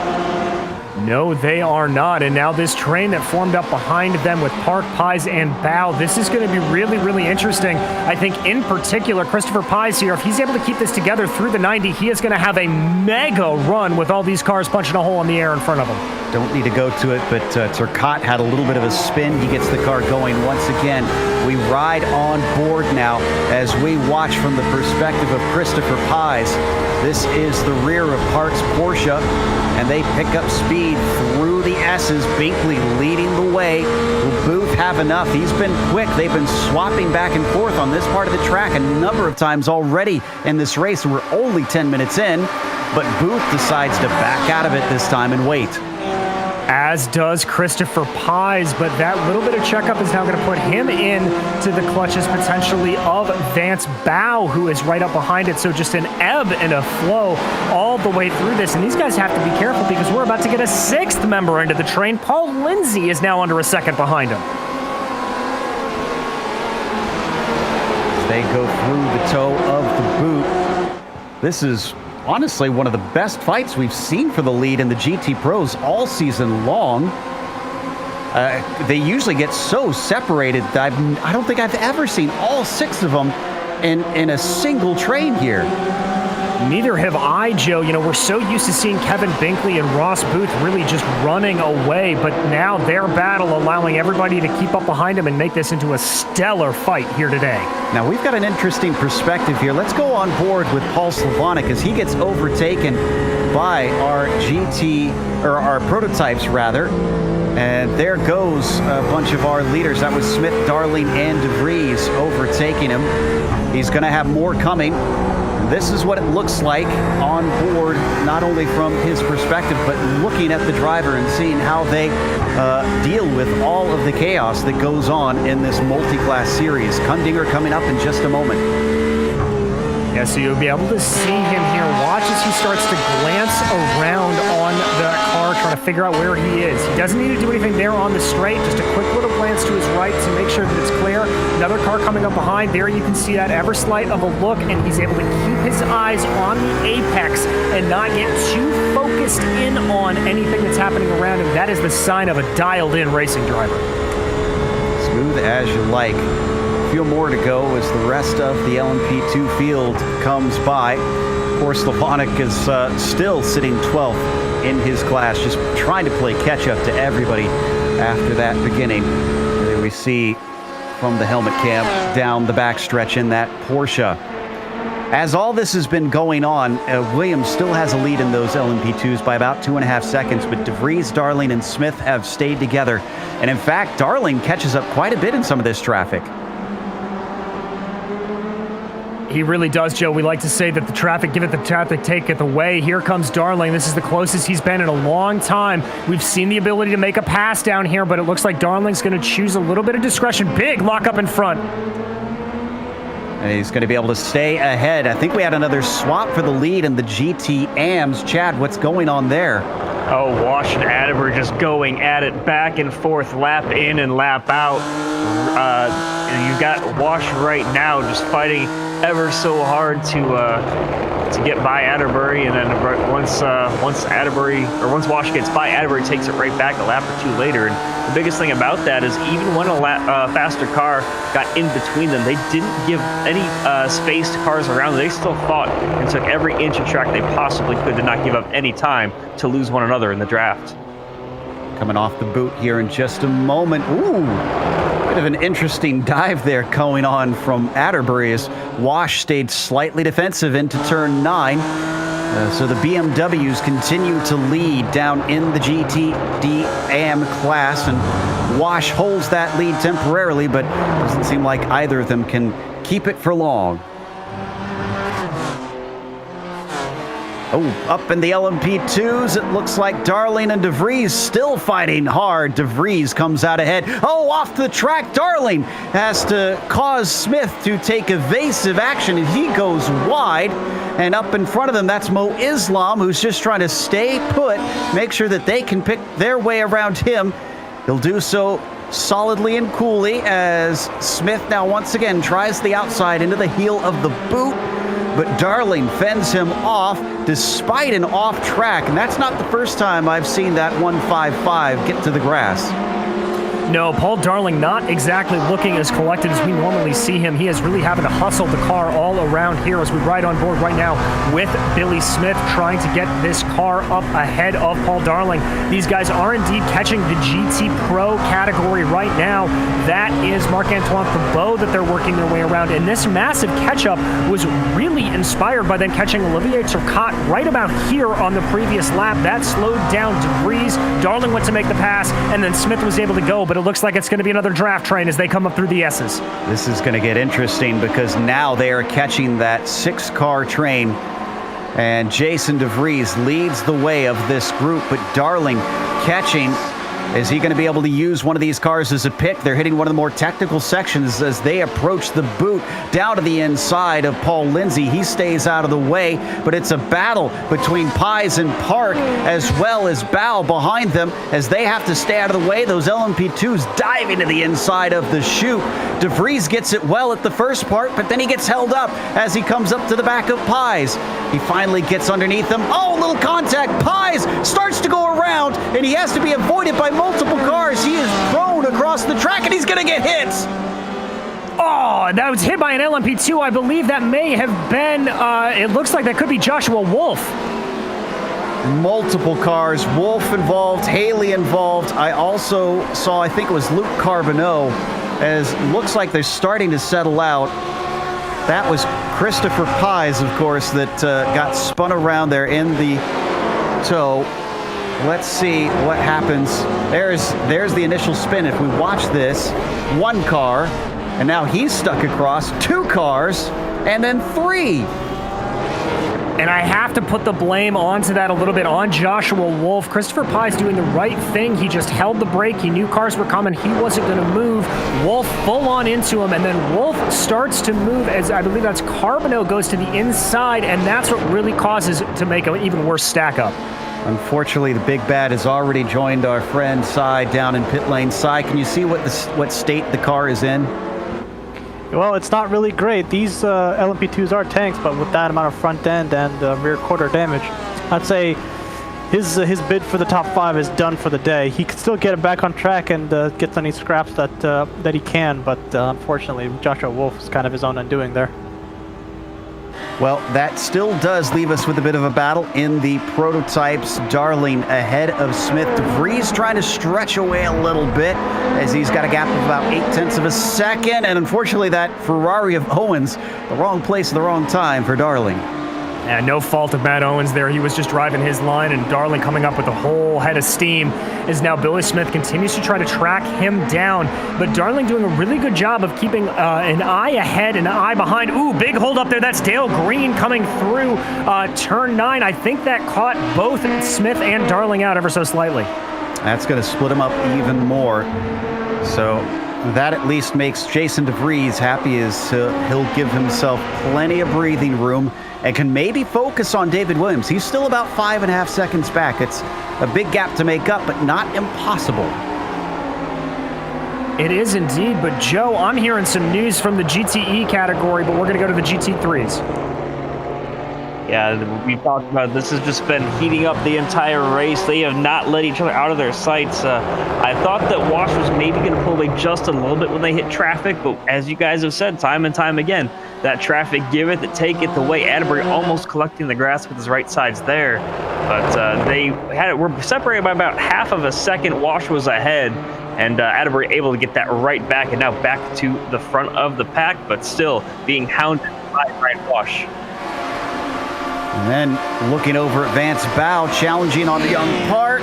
No, they are not. And now this train that formed up behind them with Park, Pies, and Bow, this is going to be really interesting. I think in particular, Christopher Pies here, if he's able to keep this together through the 90, he is going to have a mega run with all these cars punching a hole in the air in front of him. Don't need to go to it, but Turcotte had a little bit of a spin. He gets the car going once again. We ride on board now as we watch from the perspective of Christopher Pies. This is the rear of Park's Porsche, and they pick up speed through the S's. Binkley leading the way. Will Booth have enough? He's been quick. They've been swapping back and forth on this part of the track a number of times already in this race. We're only 10 minutes in, but Booth decides to back out of it this time and wait. As does Christopher Pies, but that little bit of checkup is now going to put him in to the clutches potentially of Vance Bow, who is right up behind it. So just an ebb and a flow all the way through this. And these guys have to be careful because we're about to get a 6th member into the train. Paul Lindsay is now under a 2nd behind him. They go through the toe of the boot. This is honestly one of the best fights we've seen for the lead in the GT Pros all season long. They usually get so separated that I don't think I've ever seen all 6 of them in a single train here. Neither have I, Joe. You know, we're so used to seeing Kevin Binkley and Ross Booth really just running away, but now their battle allowing everybody to keep up behind them and make this into a stellar fight here today. Now, we've got an interesting perspective here. Let's go on board with Paul Slavonic as he gets overtaken by our our prototypes, rather. And there goes a bunch of our leaders. That was Smith, Darling, and DeVries overtaking him. He's going to have more coming. This is what it looks like on board, not only from his perspective, but looking at the driver and seeing how they deal with all of the chaos that goes on in this multi-class series. Kundinger coming up in just a moment. Yeah, so you'll be able to see him here. Watch as he starts to glance around on the car, trying to figure out where he is. He doesn't need to do anything there on the straight, just a quick little glance to his right to make sure that it's clear. Another car coming up behind. There you can see that ever slight of a look, and he's able to keep his eyes on the apex and not get too focused in on anything that's happening around him. That is the sign of a dialed-in racing driver. Smooth as you like. Few more to go as the rest of the LMP2 field comes by. Of course, Slavonic is still sitting 12th in his class, just trying to play catch-up to everybody after that beginning. There we see from the helmet cam down the backstretch in that Porsche. As all this has been going on, Williams still has a lead in those LMP2s by about 2.5 seconds, but DeVries, Darling, and Smith have stayed together. And in fact, Darling catches up quite a bit in some of this traffic. He really does, Joe. We like to say that the traffic, give it the traffic, take it the way. Here comes Darling. This is the closest he's been in a long time. We've seen the ability to make a pass down here, but it looks like Darling's going to choose a little bit of discretion. Big lock up in front. And he's going to be able to stay ahead. I think we had another swap for the lead in the GT AMs. Chad, what's going on there? Oh, Wash and Atterbury just going at it back and forth, lap in and lap out. And you've got Wash right now just fighting ever so hard to get by Atterbury, and then once Wash gets by, Atterbury takes it right back a lap or 2 later. And the biggest thing about that is even when a faster car got in between them, they didn't give any space to cars around them. They still fought and took every inch of track they possibly could to not give up any time to lose one another in the draft. Coming off the boot here in just a moment. Ooh, bit of an interesting dive there going on from Atterbury as Wash stayed slightly defensive into turn 9. So the BMWs continue to lead down in the GTD AM class, and Wash holds that lead temporarily, but doesn't seem like either of them can keep it for long. Oh, up in the LMP2s, it looks like Darling and DeVries still fighting hard. DeVries comes out ahead. Oh, off the track, Darling has to cause Smith to take evasive action, and he goes wide. And up in front of them, that's Mo Islam, who's just trying to stay put, make sure that they can pick their way around him. He'll do so solidly and coolly as Smith now once again tries the outside into the heel of the boot. But Darling fends him off despite an off track, and that's not the first time I've seen that 155 get to the grass. No, Paul Darling not exactly looking as collected as we normally see him. He is really having to hustle the car all around here as we ride on board right now with Billy Smith trying to get this car up ahead of Paul Darling. These guys are indeed catching the GT Pro category right now. That is Marc-Antoine Thibault that they're working their way around. And this massive catch-up was really inspired by them catching Olivier Turcotte right about here on the previous lap. That slowed down DeVries. Darling went to make the pass, and then Smith was able to go, but it looks like it's going to be another draft train as they come up through the S's. This is going to get interesting because now they are catching that 6-car train, and Jason DeVries leads the way of this group, but Darling catching. Is he going to be able to use one of these cars as a pick? They're hitting one of the more technical sections as they approach the boot down to the inside of Paul Lindsay. He stays out of the way, but it's a battle between Pies and Park as well as Bow behind them as they have to stay out of the way. Those LMP2s dive into the inside of the chute. DeVries gets it well at the first part, but then he gets held up as he comes up to the back of Pies. He finally gets underneath them. Oh, little contact. Pies starts to go around, and he has to be avoided by and multiple cars. He is thrown across the track, and he's going to get hit. Oh, that was hit by an LMP2. I believe that may have been, it looks like that could be Joshua Wolf. Multiple cars, Wolf involved, Haley involved. I also saw, I think it was Luke Carbonneau, as looks like they're starting to settle out. That was Christopher Pies, of course, that got spun around there in the tow. Let's see what happens. There's the initial spin. If we watch this, one car, and now he's stuck across, two cars, and then three. And I have to put the blame onto that a little bit on Joshua Wolf. Christopher Pye's doing the right thing. He just held the brake. He knew cars were coming. He wasn't going to move. Wolf full on into him, and then Wolf starts to move as I believe that's Carbonneau goes to the inside, and that's what really causes to make an even worse stack up. Unfortunately, the big bad has already joined our friend Cy down in pit lane. Cy, can you see what state the car is in? Well, it's not really great. These LMP2s are tanks, but with that amount of front end and rear quarter damage, I'd say his bid for the top 5 is done for the day. He could still get it back on track and get any scraps that he can, but unfortunately, Joshua Wolf is kind of his own undoing there. Well, that still does leave us with a bit of a battle in the prototypes. Darling ahead of Smith. DeVries trying to stretch away a little bit as he's got a gap of about 0.8 of a second. And unfortunately, that Ferrari of Owens, the wrong place at the wrong time for Darling. And no fault of Matt Owens there. He was just driving his line, and Darling coming up with a whole head of steam as now Billy Smith continues to try to track him down. But Darling doing a really good job of keeping an eye ahead and an eye behind. Ooh, big hold up there. That's Dale Green coming through turn 9. I think that caught both Smith and Darling out ever so slightly. That's going to split him up even more. So that at least makes Jason DeVries happy, as he'll give himself plenty of breathing room and can maybe focus on David Williams. He's still about 5.5 seconds back. It's a big gap to make up, but not impossible. It is indeed, but Joe, I'm hearing some news from the GTE category, but we're going to go to the GT3s. Yeah, we talked about this has just been heating up the entire race. They have not let each other out of their sights. I thought that Wash was maybe going to pull away just a little bit when they hit traffic, but as you guys have said time and time again, that traffic give it, that take it, the way Atterbury almost collecting the grass with his right sides there. But they were separated by about half of a second. Wash was ahead, and Atterbury able to get that right back, and now back to the front of the pack, but still being hounded by Ryan Wash. And then looking over at Vance Bow, challenging on the young Park.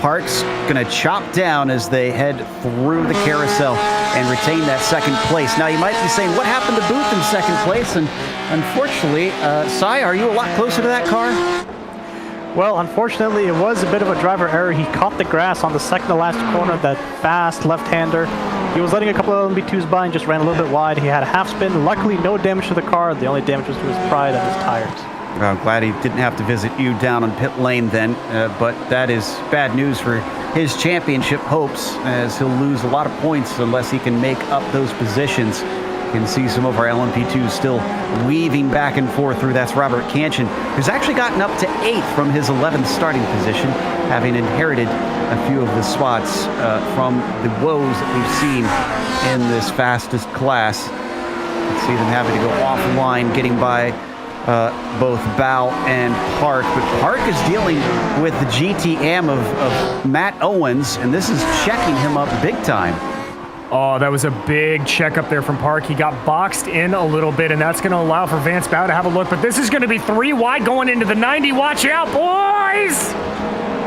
Park's going to chop down as they head through the carousel and retain that second place. Now, you might be saying, what happened to Booth in second place? And unfortunately, Cy, are you a lot closer to that car? Well, unfortunately, it was a bit of a driver error. He caught the grass on the second to last corner, that fast left-hander. He was letting a couple of LMP2s by and just ran a little bit wide. He had a half spin. Luckily, no damage to the car. The only damage was to his pride and his tires. I'm glad he didn't have to visit you down on pit lane then, but that is bad news for his championship hopes, as he'll lose a lot of points unless he can make up those positions. You can see some of our LMP2s still weaving back and forth through. That's Robert Canchin, who's actually gotten up to 8th from his 11th starting position, having inherited a few of the spots from the woes that we've seen in this fastest class. You can see them having to go offline, getting by both Bow and Park, but Park is dealing with the GTM of Matt Owens, and this is checking him up big time. Oh, that was a big check up there from Park. He got boxed in a little bit, and that's going to allow for Vance Bow to have a look, but this is going to be 3 wide going into the 90. Watch out, boys!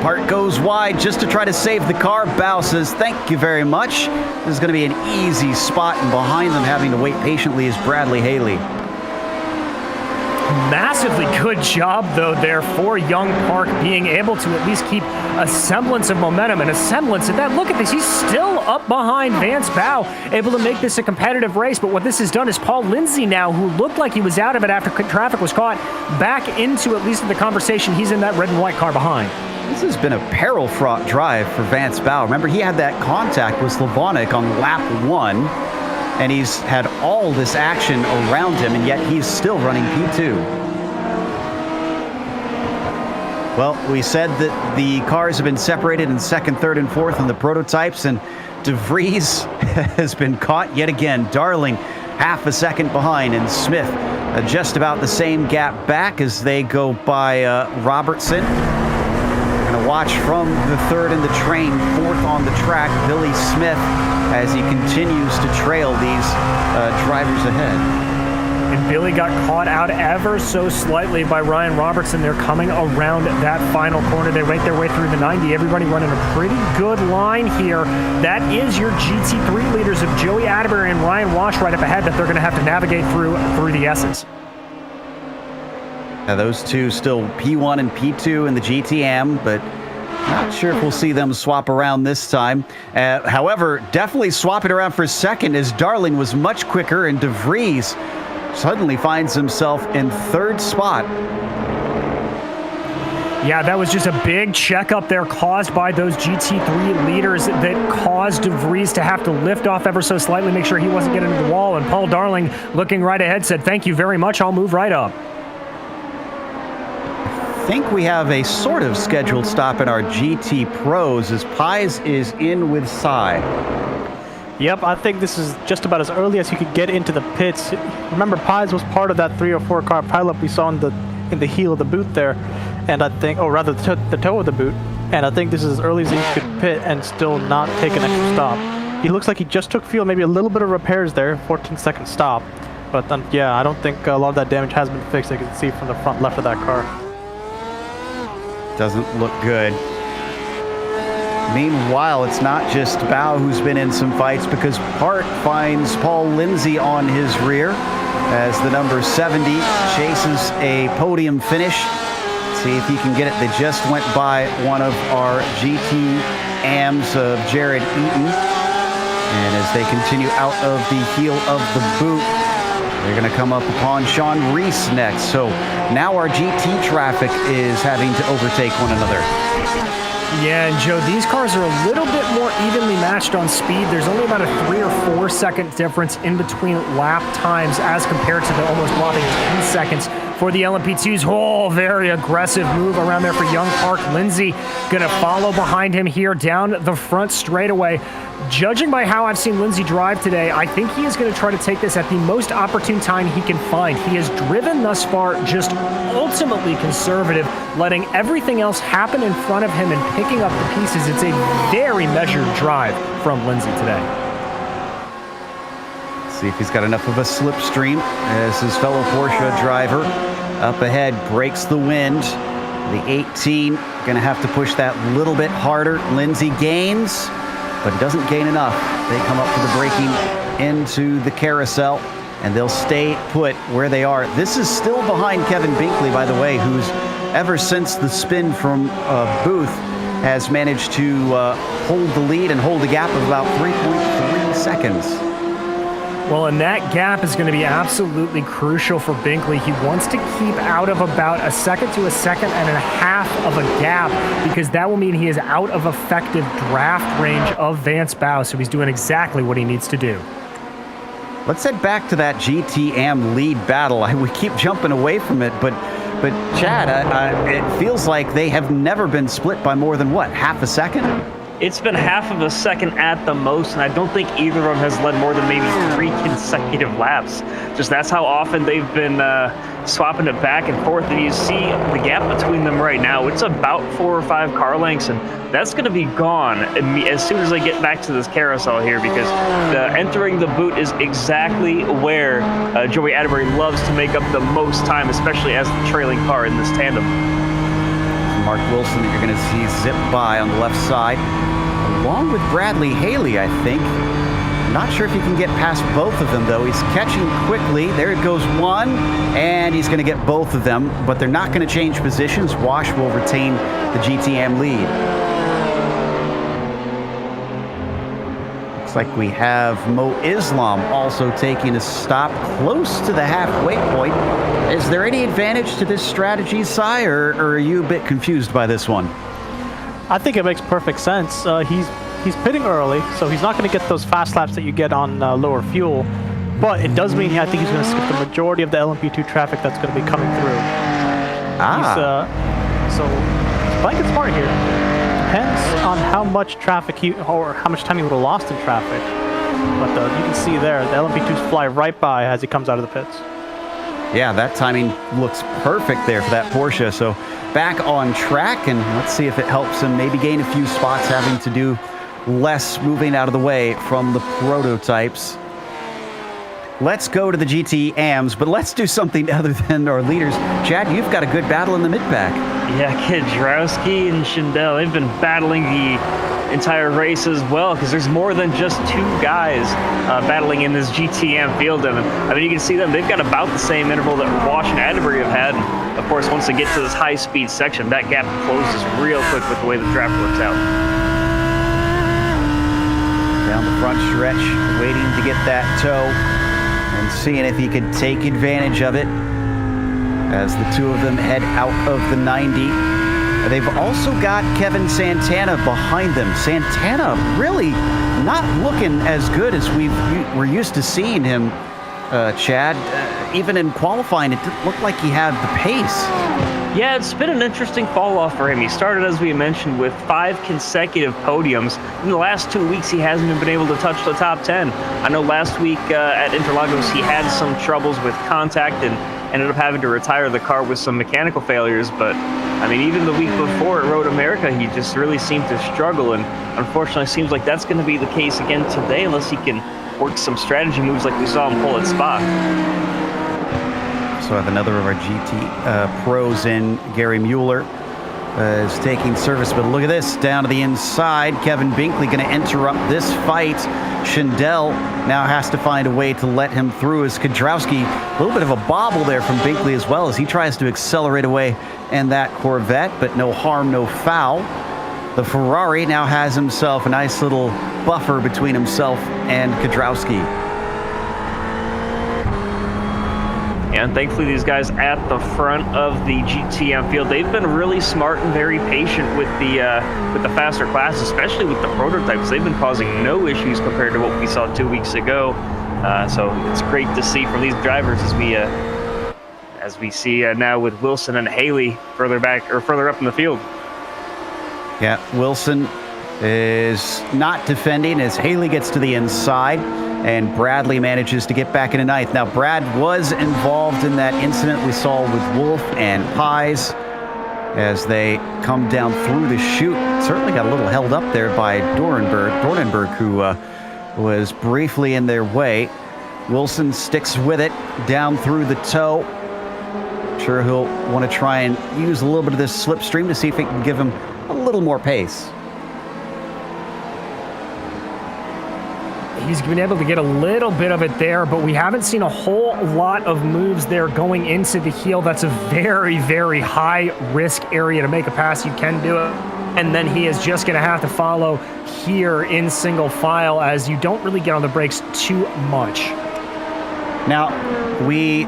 Park goes wide just to try to save the car. Bow says, thank you very much. This is going to be an easy spot, and behind them having to wait patiently is Bradley Haley. Massively good job, though, there for young Park, being able to at least keep a semblance of momentum and a semblance of that. Look at this. He's still up behind Vance Bow, able to make this a competitive race. But what this has done is Paul Lindsay now, who looked like he was out of it after traffic was caught, back into at least the conversation. He's in that red and white car behind. This has been a peril-fraught drive for Vance Bow. Remember, he had that contact with Slavonic on lap 1. And he's had all this action around him, and yet he's still running P2. Well, we said that the cars have been separated in second, third, and fourth in the prototypes, and DeVries has been caught yet again. Darling half a second behind, and Smith just about the same gap back as they go by Robertson. We're going to watch from the third in the train, fourth on the track, Billy Smith, as he continues to trail these drivers ahead. And Billy got caught out ever so slightly by Ryan Robertson. They're coming around that final corner. They rake their way through the 90. Everybody running a pretty good line here. That is your GT3 leaders of Joey Atterbury and Ryan Wash right up ahead that they're going to have to navigate through the S's. Now those two still P1 and P2 in the GTM, but not sure if we'll see them swap around this time. However, definitely swapping around for a second as Darling was much quicker and DeVries suddenly finds himself in third spot. Yeah, that was just a big checkup there caused by those GT3 leaders that caused DeVries to have to lift off ever so slightly, make sure he wasn't getting into the wall. And Paul Darling, looking right ahead, said, "Thank you very much. I'll move right up." I think we have a sort of scheduled stop in our GT Pros as Pies is in with Cy. Yep, I think this is just about as early as you could get into the pits. Remember, Pies was part of that 3 or 4 car pileup we saw in the heel of the boot there, and I think, or rather the toe of the boot. And I think this is as early as he could pit and still not take an extra stop. He looks like he just took fuel, maybe a little bit of repairs there, 14-second stop. But yeah, I don't think a lot of that damage has been fixed. I can see from the front left of that car. Doesn't look good. Meanwhile, it's not just Bao who's been in some fights, because Hart finds Paul Lindsay on his rear as the number 70 chases a podium finish. See if he can get it. They just went by one of our GT AMs of Jared Eaton. And as they continue out of the heel of the boot, they're going to come up upon Sean Reese next. So now our GT traffic is having to overtake one another. Yeah, and Joe, these cars are a little bit more evenly matched on speed. There's only about a 3 or 4 second difference in between lap times as compared to the almost whopping 10 seconds for the LMP2s. Oh, very aggressive move around there for Young Park. Lindsay going to follow behind him here down the front straightaway. Judging by how I've seen Lindsay drive today, I think he is going to try to take this at the most opportune time he can find. He has driven thus far just ultimately conservative, letting everything else happen in front of him and picking up the pieces. It's a very measured drive from Lindsay today. See if he's got enough of a slipstream as his fellow Porsche driver up ahead breaks the wind. The 18 going to have to push that little bit harder. Lindsay gains, but he doesn't gain enough. They come up to the braking into the carousel, and they'll stay put where they are. This is still behind Kevin Binkley, by the way, who's ever since the spin from Booth has managed to hold the lead and hold a gap of about 3.3 seconds. Well, and that gap is going to be absolutely crucial for Binkley. He wants to keep out of about a second to a second and a half of a gap, because that will mean he is out of effective draft range of Vance Bao. So he's doing exactly what he needs to do. Let's head back to that GTM lead battle. We keep jumping away from it, but Chad, it feels like they have never been split by more than, what, half a second? It's been half of a second at the most, and I don't think either of them has led more than maybe 3 consecutive laps. Just that's how often they've been swapping it back and forth, and you see the gap between them right now. It's about 4 or 5 car lengths, and that's going to be gone as soon as they get back to this carousel here, because entering the boot is exactly where Joey Atterbury loves to make up the most time, especially as the trailing car in this tandem. Mark Wilson that you're going to see zip by on the left side, along with Bradley Haley, I think. I'm not sure if he can get past both of them, though. He's catching quickly. There it goes one, and he's going to get both of them, but they're not going to change positions. Wash will retain the GTM lead. Looks like we have Mo Islam also taking a stop close to the halfway point. Is there any advantage to this strategy, Cy, or are you a bit confused by this one? I think it makes perfect sense. He's pitting early, so he's not going to get those fast laps that you get on lower fuel. But it does mean I think he's going to skip the majority of the LMP2 traffic that's going to be coming through. So playing it smart here. Depends on how much traffic or how much time he would have lost in traffic. But you can see there, the LMP2s fly right by as he comes out of the pits. Yeah, that timing looks perfect there for that Porsche. So back on track, and let's see if it helps him maybe gain a few spots, having to do less moving out of the way from the prototypes. Let's go to the GT-AMs, but let's do something other than our leaders. Chad, you've got a good battle in the mid-pack. Yeah, Kedrowski and Schindel, they've been battling the entire race as well, because there's more than just two guys battling in this GT-AM field. And I mean, you can see them, they've got about the same interval that Wash and Atterbury have had. And of course, once they get to this high-speed section, that gap closes real quick with the way the draft works out. Down the front stretch, waiting to get that toe and seeing if he could take advantage of it as the two of them head out of the 90. They've also got Kevin Santana behind them. Santana really not looking as good as we're used to seeing him, Chad. Even in qualifying, it didn't look like he had the pace. Yeah, it's been an interesting fall off for him. He started, as we mentioned, with 5 consecutive podiums. In the last 2 weeks, he hasn't even been able to touch the top 10. I know last week at Interlagos, he had some troubles with contact and ended up having to retire the car with some mechanical failures. But, I mean, even the week before at Road America, he just really seemed to struggle. And unfortunately, it seems like that's going to be the case again today, unless he can work some strategy moves like we saw him pull at Spa. So I have another of our GT pros in. Gary Mueller is taking service, but look at this, down to the inside. Kevin Binkley going to interrupt this fight. Schindel now has to find a way to let him through as Kedrowski, a little bit of a bobble there from Binkley as well as he tries to accelerate away in that Corvette, but no harm, no foul. The Ferrari now has himself a nice little buffer between himself and Kedrowski. And thankfully, these guys at the front of the GTM field, they've been really smart and very patient with the faster classes, especially with the prototypes. They've been causing no issues compared to what we saw 2 weeks ago. So it's great to see from these drivers as we see now with Wilson and Haley further back or further up in the field. Yeah, Wilson is not defending as Haley gets to the inside. And Bradley manages to get back into ninth. Now, Brad was involved in that incident we saw with Wolf and Pies as they come down through the chute. Certainly got a little held up there by Dornenberg, who was briefly in their way. Wilson sticks with it down through the toe. Sure, he'll want to try and use a little bit of this slipstream to see if it can give him a little more pace. He's been able to get a little bit of it there, but we haven't seen a whole lot of moves there going into the heel. That's a very, very high risk area to make a pass. You can do it. And then he is just going to have to follow here in single file as you don't really get on the brakes too much. Now, we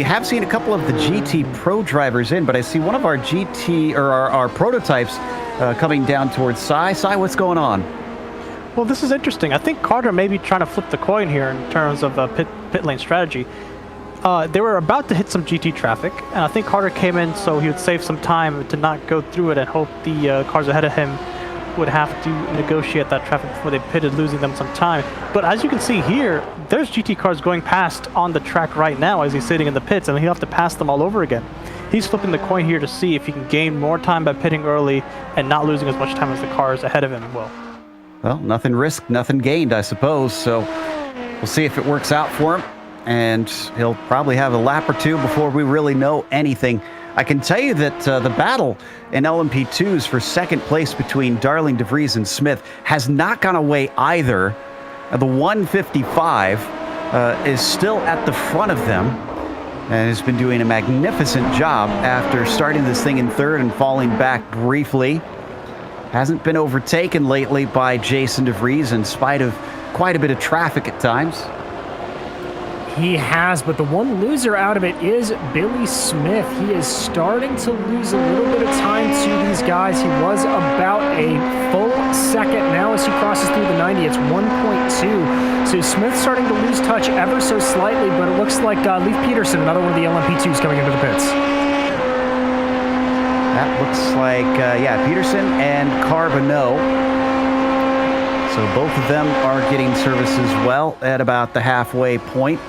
have seen a couple of the GT Pro drivers in, but I see one of our GT or our prototypes coming down towards Cy. Cy, what's going on? Well, this is interesting. I think Carter may be trying to flip the coin here in terms of pit lane strategy. They were about to hit some GT traffic, and I think Carter came in so he would save some time to not go through it and hope the cars ahead of him would have to negotiate that traffic before they pitted, losing them some time. But as you can see here, there's GT cars going past on the track right now as he's sitting in the pits, and he'll have to pass them all over again. He's flipping the coin here to see if he can gain more time by pitting early and not losing as much time as the cars ahead of him will. Well, nothing risked, nothing gained, I suppose. So we'll see if it works out for him. And he'll probably have a lap or two before we really know anything. I can tell you that the battle in LMP2s for second place between Darling, DeVries, and Smith has not gone away either. The 155 is still at the front of them and has been doing a magnificent job after starting this thing in third and falling back briefly. Hasn't been overtaken lately by Jason DeVries in spite of quite a bit of traffic at times. He has, but the one loser out of it is Billy Smith. He is starting to lose a little bit of time to these guys. He was about a full second. Now as he crosses through the 90, it's 1.2. So Smith's starting to lose touch ever so slightly, but it looks like Leif Peterson, another one of the LMP2s coming into the pits. That looks looks like, yeah, Peterson and Carbonneau. So both of them are getting service as well at about the halfway point.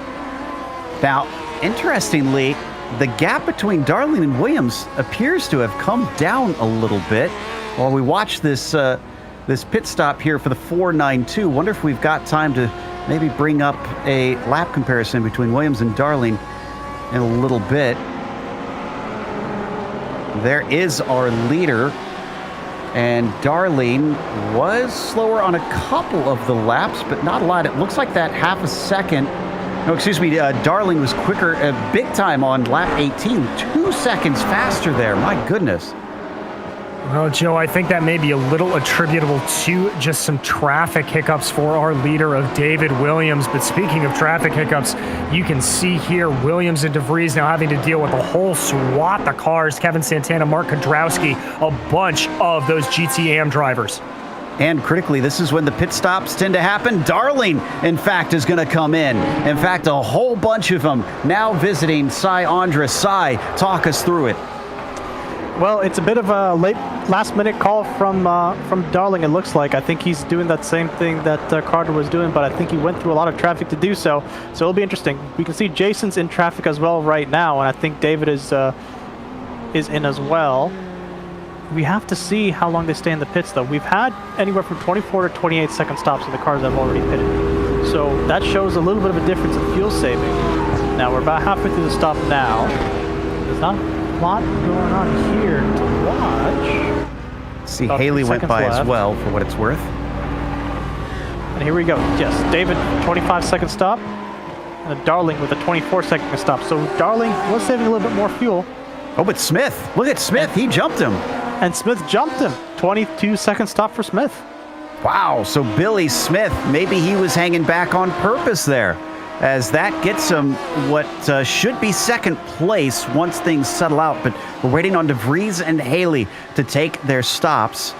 Now, interestingly, the gap between Darling and Williams appears to have come down a little bit. While we watch this this pit stop here for the 492, wonder if we've got time to maybe bring up a lap comparison between Williams and Darling in a little bit. There is our leader, and Darling was slower on a couple of the laps, but not a lot. It looks like that half a second. No, excuse me, Darling was quicker, big time on lap 18. 2 seconds faster there, my goodness. Well, Joe, I think that may be a little attributable to just some traffic hiccups for our leader of David Williams. But speaking of traffic hiccups, you can see here Williams and DeVries now having to deal with a whole swath of cars. Kevin Santana, Mark Kudrowski, a bunch of those GTAM drivers. And critically, this is when the pit stops tend to happen. Darling, in fact, is going to come in. In fact, a whole bunch of them now visiting Cy Andres. Cy, talk us through it. Well, it's a bit of a last-minute call from Darling, it looks like. I think he's doing that same thing that Carter was doing, but I think he went through a lot of traffic to do so. So it'll be interesting. We can see Jason's in traffic as well right now, and I think David is in as well. We have to see how long they stay in the pits, though. We've had anywhere from 24 to 28 second stops in the cars that have already pitted. So that shows a little bit of a difference in fuel saving. Now, we're about halfway through the stop now. There's not a lot going on here to watch. See, Haley went by as well, for what it's worth. And here we go. Yes, David, 25-second stop. And Darling with a 24-second stop. So Darling was saving a little bit more fuel. Oh, but Smith, look at Smith, he jumped him. And Smith jumped him. 22-second stop for Smith. Wow, so Billy Smith, maybe he was hanging back on purpose there, as that gets him what should be second place once things settle out. But we're waiting on DeVries and Haley to take their stops,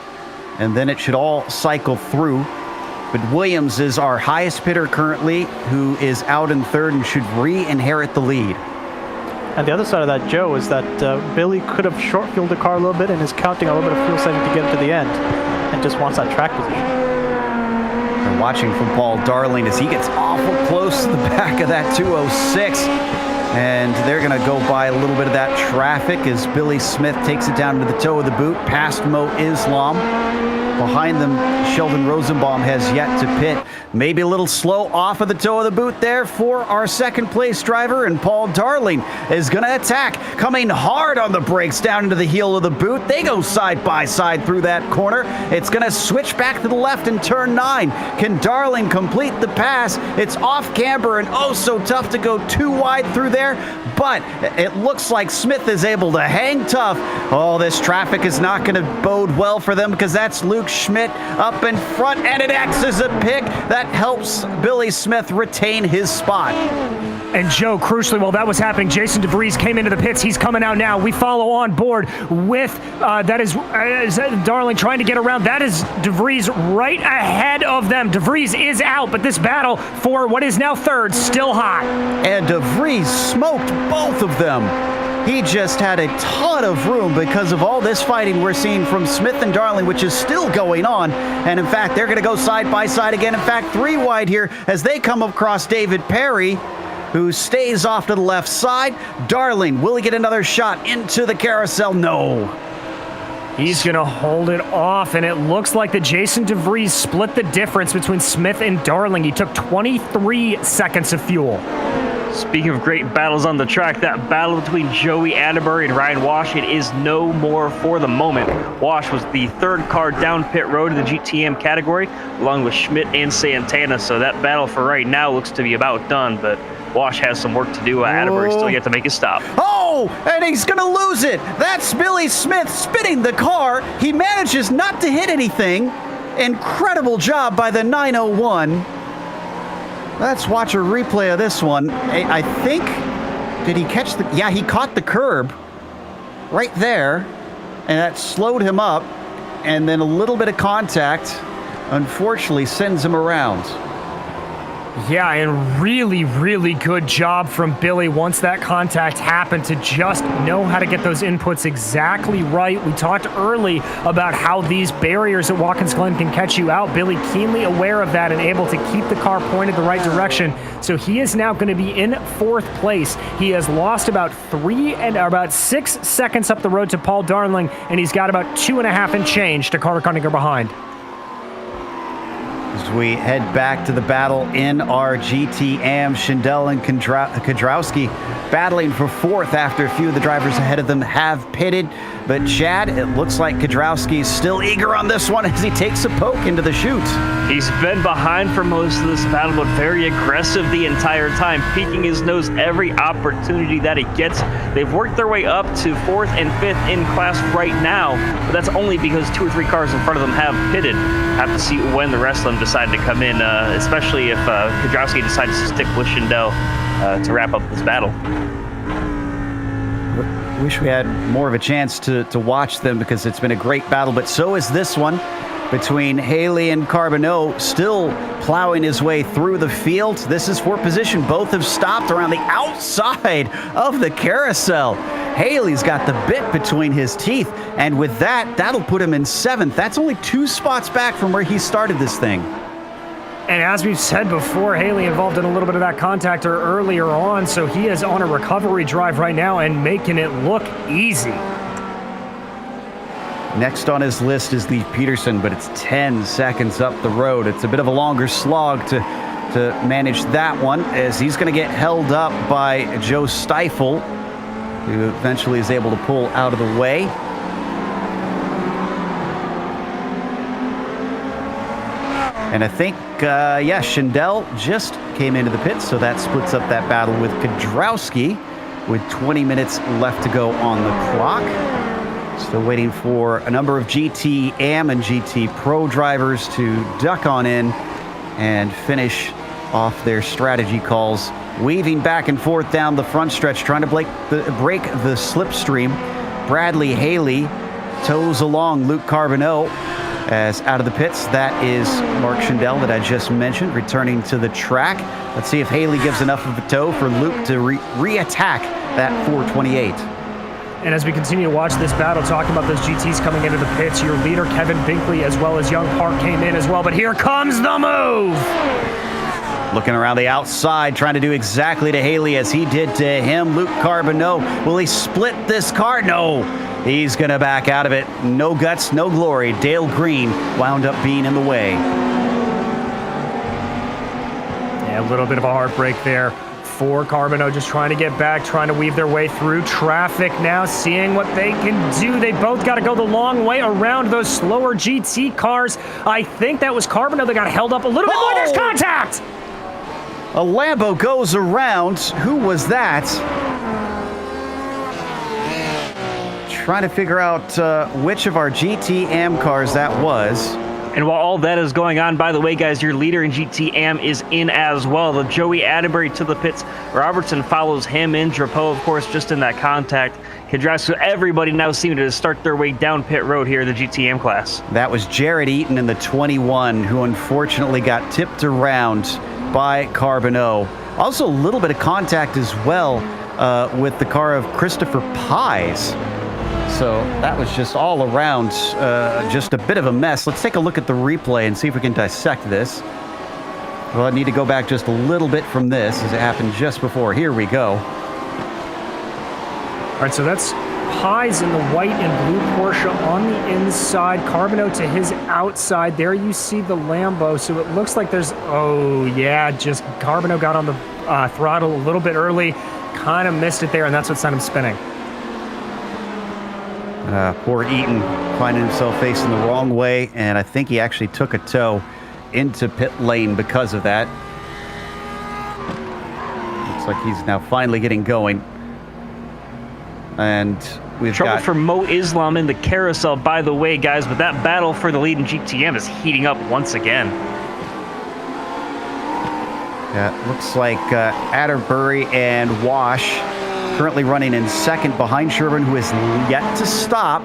and then it should all cycle through. But Williams is our highest pitter currently, who is out in third and should re-inherit the lead. And the other side of that, Joe, is that Billy could have short-fueled the car a little bit and is counting a little bit of fuel saving to get him to the end and just wants that track position. We're watching from Paul Darling as he gets awful close to the back of that 206. And they're going to go by a little bit of that traffic as Billy Smith takes it down to the toe of the boot past Mo Islam. Behind them, Sheldon Rosenbaum has yet to pit. Maybe a little slow off of the toe of the boot there for our second place driver, and Paul Darling is going to attack, coming hard on the brakes down into the heel of the boot. They go side by side through that corner. It's going to switch back to the left in turn 9. Can Darling complete the pass? It's off camber and oh so tough to go too wide through there, but it looks like Smith is able to hang tough. Oh, this traffic is not going to bode well for them because that's Luke Schmidt up in front, and it acts as a pick that helps Billy Smith retain his spot. And Joe, crucially, while that was happening, Jason DeVries came into the pits. He's coming out now. We follow on board with, that is Darling trying to get around. That is DeVries right ahead of them. DeVries is out, but this battle for what is now third, still hot. And DeVries smoked both of them. He just had a ton of room because of all this fighting we're seeing from Smith and Darling, which is still going on. And in fact, they're going to go side by side again. In fact, 3 wide here as they come across David Perry, who stays off to the left side. Darling, will he get another shot into the carousel? No. He's going to hold it off, and it looks like the Jason DeVries split the difference between Smith and Darling. He took 23 seconds of fuel. Speaking of great battles on the track, that battle between Joey Atterbury and Ryan Wash, it is no more for the moment. Wash was the third car down pit road in the GTM category, along with Schmidt and Santana, so that battle for right now looks to be about done, but Wash has some work to do. Atterbury still yet to make his stop. Oh, and he's going to lose it. That's Billy Smith spinning the car. He manages not to hit anything. Incredible job by the 901. Let's watch a replay of this one. I think, did he catch the, yeah, he caught the curb right there, and that slowed him up, and then a little bit of contact, unfortunately, sends him around. Yeah, and really, really good job from Billy once that contact happened to just know how to get those inputs exactly right. We talked early about how these barriers at Watkins Glen can catch you out. Billy keenly aware of that and able to keep the car pointed the right direction. So he is now going to be in 4th place. He has lost about 6 seconds up the road to Paul Darling, and he's got about 2.5 and change to Carter Cunningham behind. As we head back to the battle in our GTM, Schindel and Kudrowski battling for 4th after a few of the drivers ahead of them have pitted. But Chad, it looks like Kudrowski is still eager on this one as he takes a poke into the chute. He's been behind for most of this battle, but very aggressive the entire time, peeking his nose every opportunity that he gets. They've worked their way up to 4th and 5th in class right now, but that's only because 2 or 3 cars in front of them have pitted. Have to see when the rest of them decide to come in, especially if Kudrowski decides to stick with Schindel to wrap up this battle. Wish we had more of a chance to watch them because it's been a great battle, but so is this one between Haley and Carbonneau, still plowing his way through the field. This is for position. Both have stopped around the outside of the carousel. Haley's got the bit between his teeth, and with that, that'll put him in 7th. That's only 2 spots back from where he started this thing. And as we've said before, Haley involved in a little bit of that contact earlier on, so he is on a recovery drive right now and making it look easy. Next on his list is Lee Peterson, but it's 10 seconds up the road. It's a bit of a longer slog to manage that one, as he's going to get held up by Joe Stifel, who eventually is able to pull out of the way. And I think, Schindel just came into the pits, so that splits up that battle with Kudrowski with 20 minutes left to go on the clock. Still waiting for a number of GT Am and GT Pro drivers to duck on in and finish off their strategy calls, weaving back and forth down the front stretch, trying to break the slipstream. Bradley Haley toes along Luke Carbonneau. As out of the pits, that is Mark Schindel that I just mentioned, returning to the track. Let's see if Haley gives enough of a tow for Luke to re-attack that 428. And as we continue to watch this battle, talking about those GTs coming into the pits, your leader, Kevin Binkley, as well as Young Park came in as well. But here comes the move! Looking around the outside, trying to do exactly to Haley as he did to him. Luke Carbonneau, will he split this car? No. He's going to back out of it. No guts, no glory. Dale Green wound up being in the way. Yeah, a little bit of a heartbreak there for Carbonneau, just trying to get back, trying to weave their way through traffic now, seeing what they can do. They both got to go the long way around those slower GT cars. I think that was Carbonneau that got held up a little bit more. There's contact! A Lambo goes around. Who was that? Trying to figure out which of our GT Am cars that was. And while all that is going on, by the way, guys, your leader in GT Am is in as well. The Joey Atterbury to the pits. Robertson follows him in. Drapeau, of course, just in that contact. So everybody now seeming to start their way down pit road here in the GT Am class. That was Jared Eaton in the 21, who unfortunately got tipped around by Carbonneau. Also, a little bit of contact as well with the car of Christopher Pies. So that was just all around just a bit of a mess. Let's take a look at the replay and see if we can dissect this. Well, I need to go back just a little bit from this as it happened just before. Here we go. All right, so that's Pies in the white and blue Porsche on the inside. Carbonneau to his outside. There you see the Lambo. So it looks like there's, just Carbonneau got on the throttle a little bit early. Kind of missed it there, and that's what sent him spinning. Poor Eaton finding himself facing the wrong way, and I think he actually took a tow into pit lane because of that. Looks like he's now finally getting going. And we've Trouble got for Mo Islam in the carousel, by the way, guys, but that battle for the lead in GTM is heating up once again. Yeah, looks like Atterbury and Wash currently running in second behind Sherburne, who is yet to stop.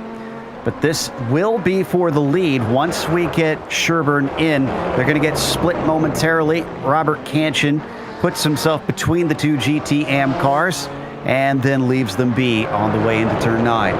But this will be for the lead. Once we get Sherburne in, they're going to get split momentarily. Robert Cancian puts himself between the two GT Am cars and then leaves them be on the way into turn 9.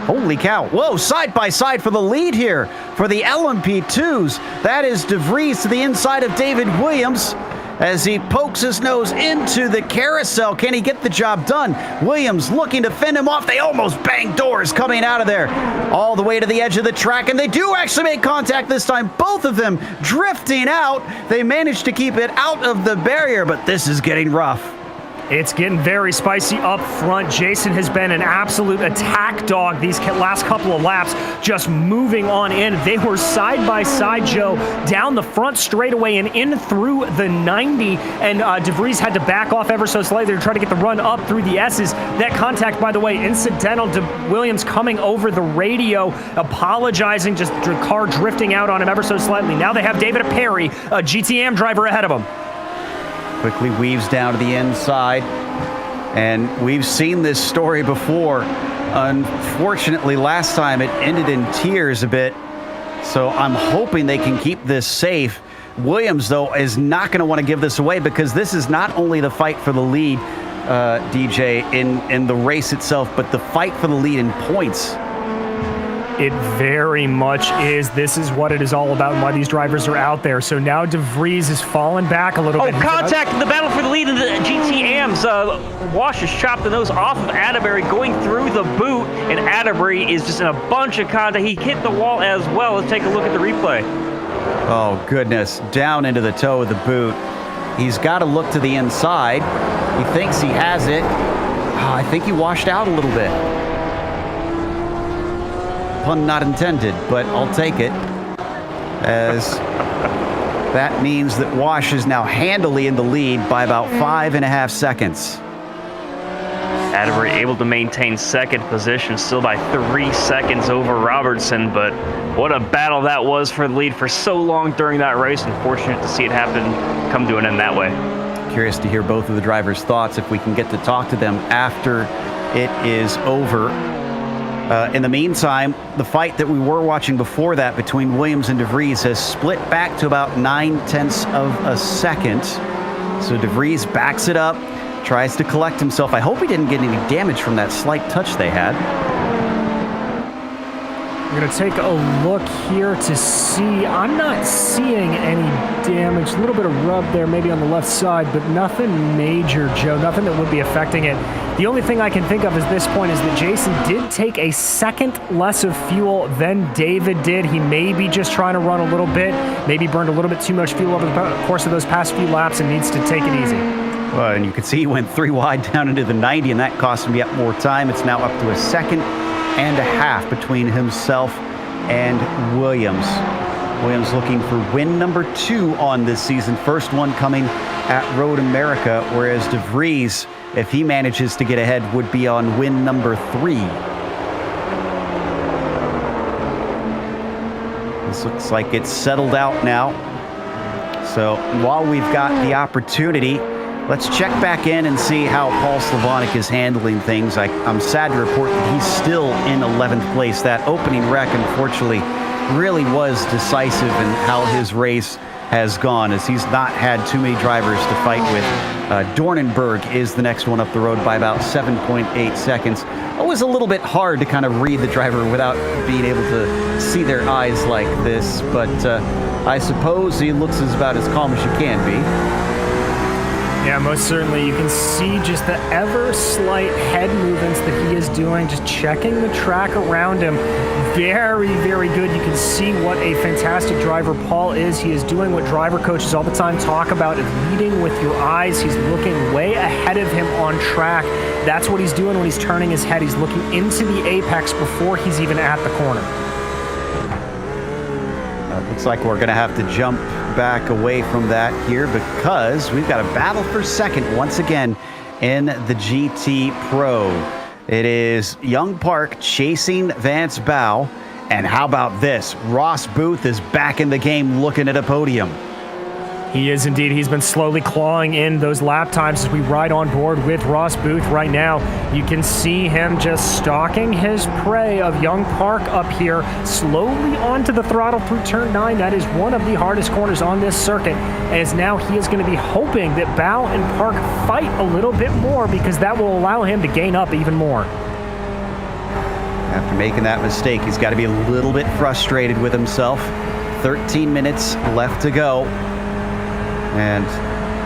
Holy cow. Whoa, side by side for the lead here for the LMP2s. That is DeVries to the inside of David Williams as he pokes his nose into the carousel. Can he get the job done? Williams looking to fend him off. They almost banged doors coming out of there all the way to the edge of the track, and they do actually make contact this time. Both of them drifting out. They managed to keep it out of the barrier, but this is getting rough. It's getting very spicy up front. Jason has been an absolute attack dog these last couple of laps, just moving on in. They were side by side, Joe, down the front straightaway and in through the 90, and DeVries had to back off ever so slightly to try to get the run up through the S's. That contact, by the way, incidental to Williams coming over the radio, apologizing, just the car drifting out on him ever so slightly. Now they have David Perry, a GTM driver, ahead of him. Quickly weaves down to the inside, and we've seen this story before. Unfortunately, last time it ended in tears a bit, so I'm hoping they can keep this safe. Williams, though, is not going to want to give this away because this is not only the fight for the lead, DJ, in the race itself, but the fight for the lead in points. It very much is. This is what it is all about and why these drivers are out there. So now DeVries is falling back a little bit. Oh, contact in the battle for the lead in the GTMs. Wash has chopped the nose off of Atterbury going through the boot, and Atterbury is just in a bunch of contact. He hit the wall as well. Let's take a look at the replay. Oh, goodness. Down into the toe of the boot. He's got to look to the inside. He thinks he has it. Oh, I think he washed out a little bit. Pun not intended, but I'll take it, as that means that Wash is now handily in the lead by about 5.5 seconds. Atterbury able to maintain second position, still by 3 seconds over Robertson, but what a battle that was for the lead for so long during that race. Unfortunate to see it happen, come to an end that way. Curious to hear both of the drivers' thoughts if we can get to talk to them after it is over. In the meantime, the fight that we were watching before that between Williams and DeVries has split back to about 0.9 of a second. So DeVries backs it up, tries to collect himself. I hope he didn't get any damage from that slight touch they had. We're going to take a look here to see. I'm not seeing any damage. A little bit of rub there maybe on the left side, but nothing major, Joe. Nothing that would be affecting it. The only thing I can think of at this point is that Jason did take a second less of fuel than David did. He may be just trying to run a little bit, maybe burned a little bit too much fuel over the course of those past few laps and needs to take it easy. Well, and you can see he went 3 wide down into the 90, and that cost him yet more time. It's now up to 1.5 seconds between himself and Williams. Williams looking for win number 2 on this season. First one coming at Road America, whereas DeVries, if he manages to get ahead, would be on win number 3. This looks like it's settled out now. So while we've got the opportunity, let's check back in and see how Paul Slavonic is handling things. I'm sad to report that he's still in 11th place. That opening wreck, unfortunately, really was decisive in how his race has gone, as he's not had too many drivers to fight with. Dornenberg is the next one up the road by about 7.8 seconds. Always a little bit hard to kind of read the driver without being able to see their eyes like this, but I suppose he looks about as calm as you can be. Yeah, most certainly. You can see just the ever slight head movements that he is doing, just checking the track around him. Very, very good. You can see what a fantastic driver Paul is. He is doing what driver coaches all the time talk about, leading with your eyes. He's looking way ahead of him on track. That's what he's doing when he's turning his head. He's looking into the apex before he's even at the corner. Looks like we're going to have to jump back away from that here because we've got a battle for second once again in the GT Pro. It is Young Park chasing Vance Bow. And how about this? Ross Booth is back in the game looking at a podium. He is indeed. He's been slowly clawing in those lap times as we ride on board with Ross Booth right now. You can see him just stalking his prey of Young Park up here, slowly onto the throttle through turn 9. That is one of the hardest corners on this circuit, as now he is going to be hoping that Bao and Park fight a little bit more, because that will allow him to gain up even more. After making that mistake, he's got to be a little bit frustrated with himself. 13 minutes left to go. And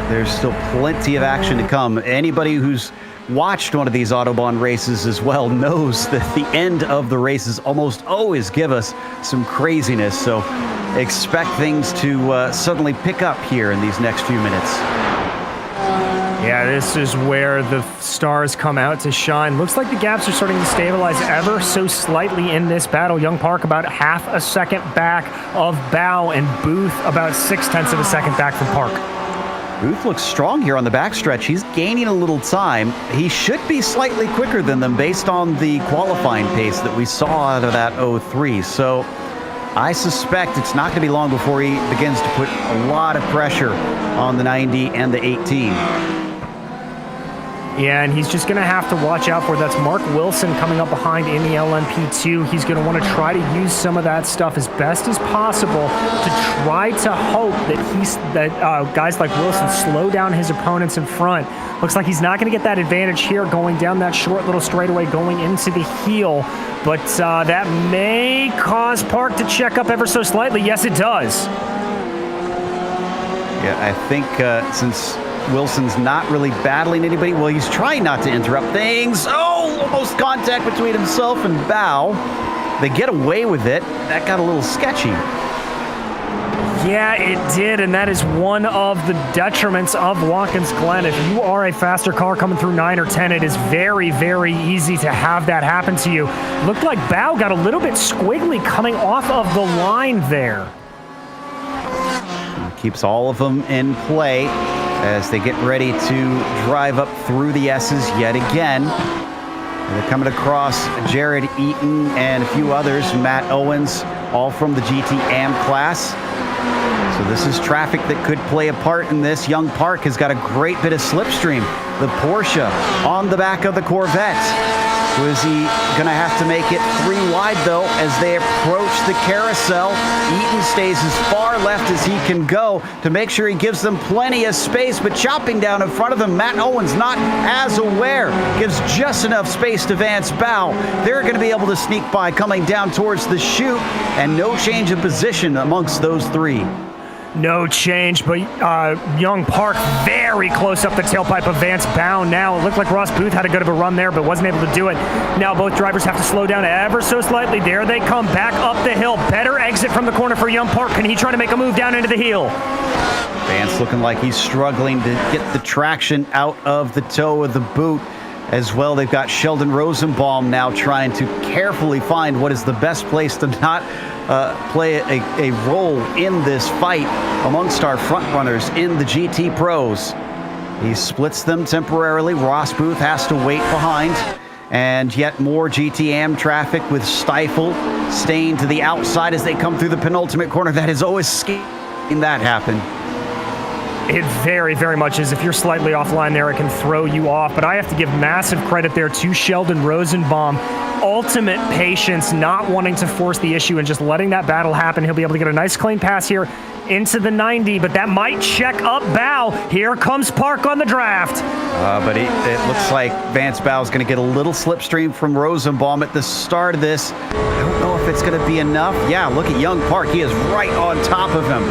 there's still plenty of action to come. Anybody who's watched one of these Autobahn races as well knows that the end of the races almost always give us some craziness. So expect things to suddenly pick up here in these next few minutes. Yeah, this is where the stars come out to shine. Looks like the gaps are starting to stabilize ever so slightly in this battle. Young Park about half a second back of Bao, and Booth about 0.6 of a second back from Park. Booth looks strong here on the backstretch. He's gaining a little time. He should be slightly quicker than them based on the qualifying pace that we saw out of that 03. So I suspect it's not going to be long before he begins to put a lot of pressure on the 90 and the 18. Yeah, and he's just going to have to watch out for that's Mark Wilson coming up behind in the LMP2. He's going to want to try to use some of that stuff as best as possible to try to hope that guys like Wilson slow down his opponents in front. Looks like he's not going to get that advantage here going down that short little straightaway going into the heel, but that may cause Park to check up ever so slightly. Yes, it does. Yeah, I think since Wilson's not really battling anybody, well, he's trying not to interrupt things. Oh, almost contact between himself and Bao. They get away with it. That got a little sketchy. Yeah, it did, and that is one of the detriments of Watkins Glen. If you are a faster car coming through 9 or 10, it is very, very easy to have that happen to you. Looked like Bao got a little bit squiggly coming off of the line there. Keeps all of them in play as they get ready to drive up through the S's yet again. And they're coming across Jared Eaton and a few others, Matt Owens, all from the GT AM class. So this is traffic that could play a part in this. Young Park has got a great bit of slipstream. The Porsche on the back of the Corvette. Was he going to have to make it 3 wide, though, as they approach the carousel? Eaton stays as far left as he can go to make sure he gives them plenty of space, but chopping down in front of them, Matt Owens not as aware. Gives just enough space to Vance Bao. They're going to be able to sneak by coming down towards the chute, and no change of position amongst those 3. No change, but Young Park very close up the tailpipe of Vance Bao now. It looked like Ross Booth had a good of a run there, but wasn't able to do it. Now both drivers have to slow down ever so slightly. There they come back up the hill. Better exit from the corner for Young Park. Can he try to make a move down into the heel? Vance looking like he's struggling to get the traction out of the toe of the boot. As well, they've got Sheldon Rosenbaum now trying to carefully find what is the best place to not play a role in this fight amongst our front runners in the GT Pros. He splits them temporarily. Ross Booth has to wait behind. And yet more GTM traffic with Stifle staying to the outside as they come through the penultimate corner. That is always seen that happen. It very, very much is. If you're slightly offline there, it can throw you off. But I have to give massive credit there to Sheldon Rosenbaum. Ultimate patience, not wanting to force the issue and just letting that battle happen. He'll be able to get a nice clean pass here into the 90, but that might check up Bao. Here comes Park on the draft. But it looks like Vance Bao is going to get a little slipstream from Rosenbaum at the start of this. I don't know if it's going to be enough. Yeah, look at Young Park. He is right on top of him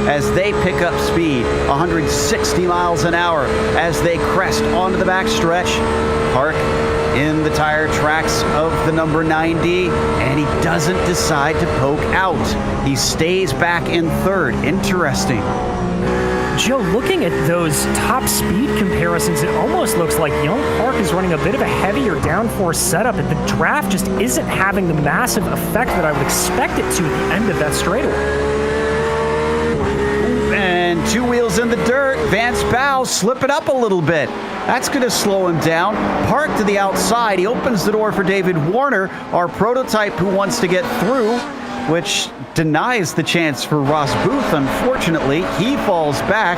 as they pick up speed, 160 miles an hour as they crest onto the backstretch. Park in the tire tracks of the number 90, and he doesn't decide to poke out. He stays back in third. Interesting. Joe, looking at those top speed comparisons, it almost looks like Young Park is running a bit of a heavier downforce setup, and the draft just isn't having the massive effect that I would expect it to at the end of that straightaway. And 2 wheels in the dirt. Vance Bao slipping up a little bit. That's going to slow him down. Park to the outside. He opens the door for David Warner, our prototype who wants to get through. which denies the chance for Ross Booth. Unfortunately, he falls back.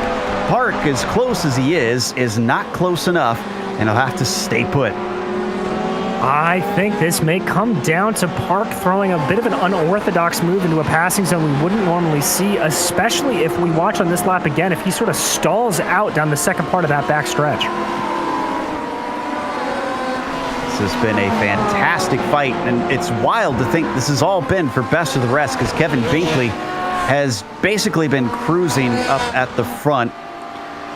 Park, as close as he is not close enough, and he'll have to stay put. I think this may come down to Park throwing a bit of an unorthodox move into a passing zone we wouldn't normally see, especially if we watch on this lap again, if he sort of stalls out down the second part of that back stretch. This has been a fantastic fight, and it's wild to think this has all been for best of the rest, because Kevin Binkley has basically been cruising up at the front.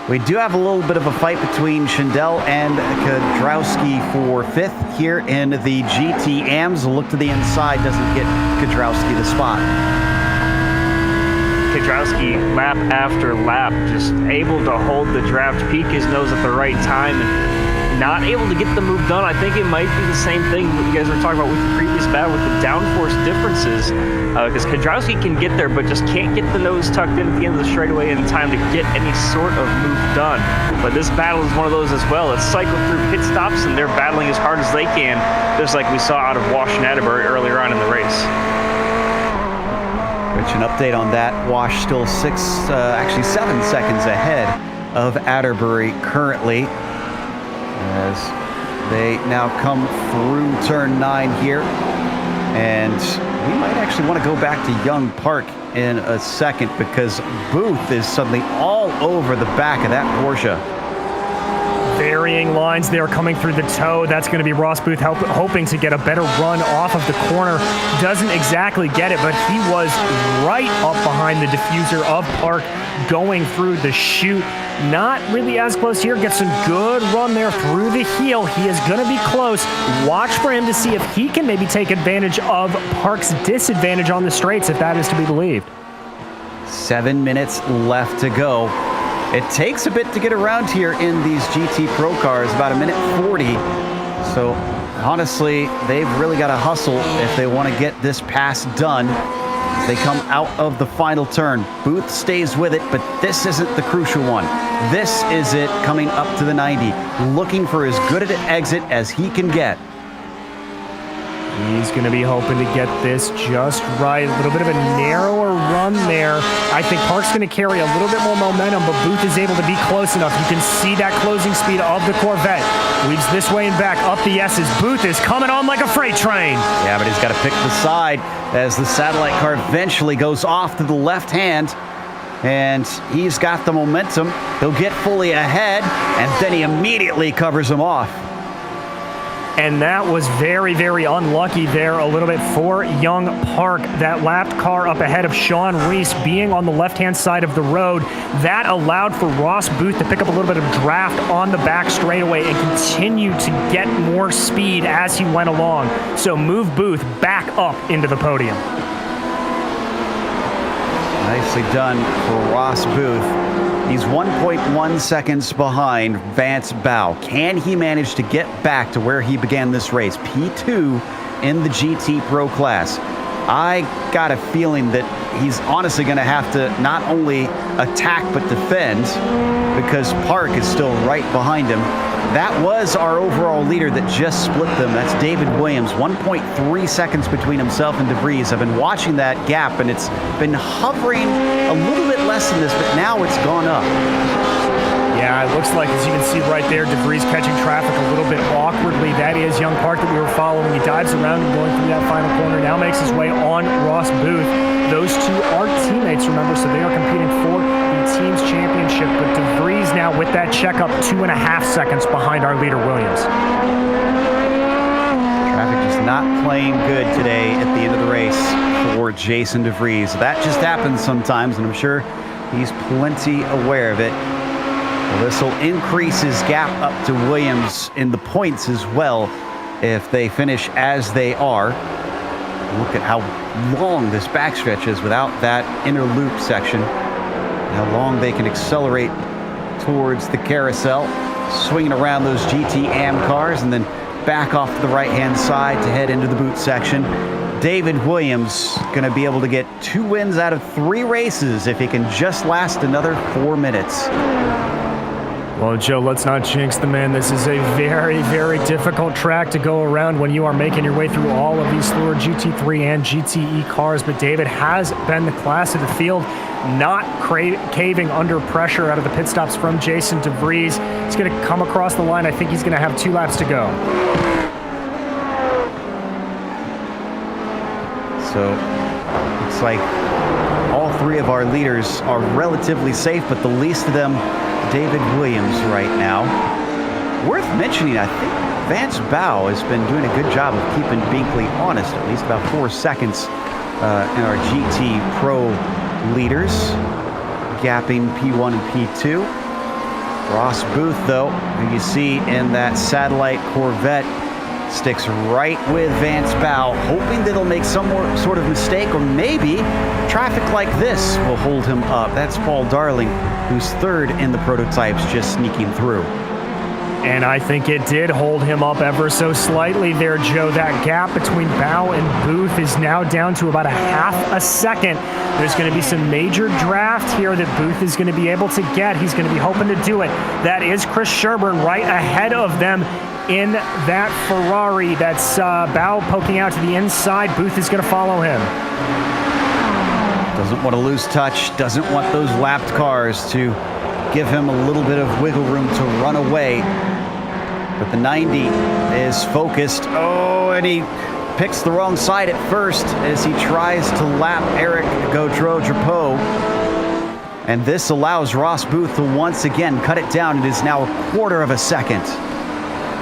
We do have a little bit of a fight between Schindel and Kadrowski for 5th here in the GT AMs. A look to the inside doesn't get Kadrowski the spot. Kadrowski, lap after lap, just able to hold the draft, peak his nose at the right time, and not able to get the move done. I think it might be the same thing what you guys were talking about with the previous battle with the downforce differences, because Kadrowski can get there, but just can't get the nose tucked in at the end of the straightaway in time to get any sort of move done. But this battle is one of those as well. It's cycled through pit stops, and they're battling as hard as they can, just like we saw out of Wash and Atterbury earlier on in the race. Rich, an update on that. Wash still 7 seconds ahead of Atterbury currently, as they now come through turn 9 here. And we might actually want to go back to Young Park in a second, because Booth is suddenly all over the back of that Porsche. Varying lines there coming through the toe. That's going to be Ross Booth hoping to get a better run off of the corner. Doesn't exactly get it, but he was right up behind the diffuser of Park going through the chute. Not really as close here. Gets some good run there through the heel. He is going to be close. Watch for him to see if he can maybe take advantage of Park's disadvantage on the straights, if that is to be believed. 7 minutes left to go. It takes a bit to get around here in these GT Pro cars, about 1:40. So honestly, they've really got to hustle if they want to get this pass done. They come out of the final turn. Booth stays with it, but this isn't the crucial one. This is it coming up to the 90, looking for as good an exit as he can get. He's going to be hoping to get this just right. A little bit of a narrower run there. I think Park's going to carry a little bit more momentum, but Booth is able to be close enough. You can see that closing speed of the Corvette. Weaves this way and back up the S's. Booth is coming on like a freight train. Yeah, but he's got to pick the side as the satellite car eventually goes off to the left hand. And he's got the momentum. He'll get fully ahead, and then he immediately covers him off. And that was very, very unlucky there a little bit for Young Park. That lapped car up ahead of Sean Reese being on the left-hand side of the road. That allowed for Ross Booth to pick up a little bit of draft on the back straightaway and continue to get more speed as he went along. So move Booth back up into the podium. Nicely done for Ross Booth. He's 1.1 seconds behind Vance Bow. Can he manage to get back to where he began this race? P2 in the GT Pro class. I got a feeling that he's honestly going to have to not only attack but defend, because Park is still right behind him. That was our overall leader that just split them. That's David Williams. 1.3 seconds between himself and DeVries. I've been watching that gap, and it's been hovering a little bit less than this, but now it's gone up. Yeah, it looks like, as you can see right there, DeVries catching traffic a little bit awkwardly. That is Young Park that we were following. He dives around and going through that final corner. Now makes his way on Ross Booth. Those two are teammates, remember, so they are competing for the team's championship. But DeVries now with that checkup 2.5 seconds behind our leader, Williams. Traffic just not playing good today at the end of the race for Jason DeVries. That just happens sometimes, and I'm sure he's plenty aware of it. Well, this will increase his gap up to Williams in the points as well if they finish as they are. Look at how long this backstretch is without that inner loop section. How long they can accelerate towards the carousel, swinging around those GT AM cars, and then back off to the right-hand side to head into the boot section. David Williams going to be able to get 2 wins out of 3 races if he can just last another 4 minutes. Well, Joe, let's not jinx the man. This is a very, very difficult track to go around when you are making your way through all of these slower GT3 and GTE cars. But David has been the class of the field, not caving under pressure out of the pit stops from Jason DeVries. He's going to come across the line. I think he's going to have 2 laps to go. So, looks like all 3 of our leaders are relatively safe, but the least of them, David Williams right now. Worth mentioning, I think Vance Bow has been doing a good job of keeping Binkley honest, at least about 4 seconds in our GT Pro leaders, gapping P1 and P2. Ross Booth, though, who you see in that satellite Corvette, sticks right with Vance Bow, hoping that he'll make some more sort of mistake, or maybe traffic like this will hold him up. That's Paul Darling, who's 3rd in the prototypes, just sneaking through. And I think it did hold him up ever so slightly there, Joe. That gap between Bow and Booth is now down to about a half a second. There's going to be some major draft here that Booth is going to be able to get. He's going to be hoping to do it. That is Chris Sherburne right ahead of them in that Ferrari. That's Bow poking out to the inside. Booth is going to follow him. Doesn't want to lose touch, doesn't want those lapped cars to give him a little bit of wiggle room to run away. But the 90 is focused. Oh, and he picks the wrong side at first as he tries to lap Eric Gaudreau-Drapeau. And this allows Ross Booth to once again cut it down. It is now a quarter of a second.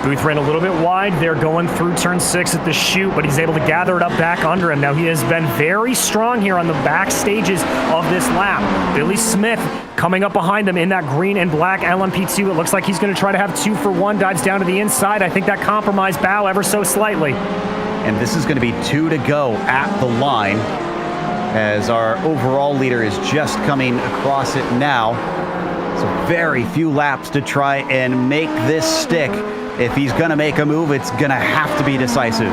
Booth ran a little bit wide there going through turn 6 at the chute, but he's able to gather it up back under him. Now he has been very strong here on the back stages of this lap. Billy Smith coming up behind them in that green and black LMP2. It looks like he's going to try to have 2 for 1, dives down to the inside. I think that compromised Bow ever so slightly. And this is going to be 2 to go at the line, as our overall leader is just coming across it now. So very few laps to try and make this stick. If he's going to make a move, it's going to have to be decisive.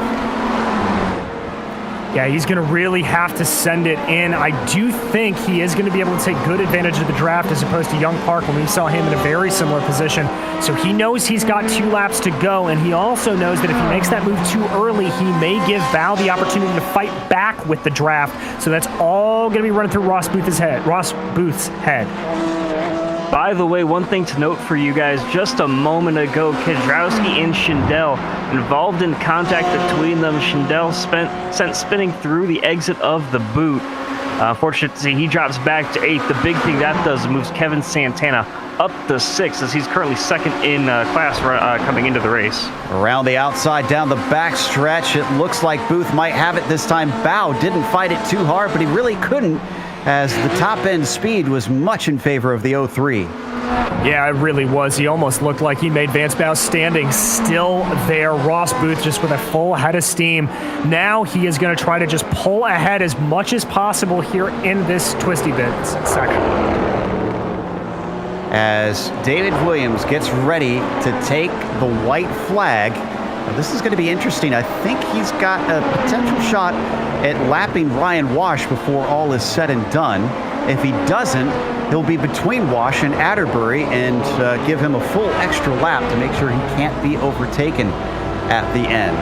Yeah, he's going to really have to send it in. I do think he is going to be able to take good advantage of the draft as opposed to Young Park when we saw him in a very similar position. So he knows he's got 2 laps to go, and he also knows that if he makes that move too early, he may give Bow the opportunity to fight back with the draft. So that's all going to be running through Ross Booth's head. By the way, one thing to note for you guys, just a moment ago, Keselowski and Schindel involved in contact between them. Schindel sent spinning through the exit of the boot. Unfortunately, he drops back to 8th. The big thing that does moves Kevin Santana up to 6th, as he's currently 2nd in class coming into the race. Around the outside, down the back stretch, it looks like Booth might have it this time. Bow didn't fight it too hard, but he really couldn't, as the top-end speed was much in favor of the 03. Yeah, it really was. He almost looked like he made Vance Bow standing still there. Ross Booth just with a full head of steam. Now he is going to try to just pull ahead as much as possible here in this twisty bit section. As David Williams gets ready to take the white flag. Now, this is going to be interesting. I think he's got a potential shot at lapping Ryan Wash before all is said and done. If he doesn't, he'll be between Wash and Atterbury and give him a full extra lap to make sure he can't be overtaken at the end.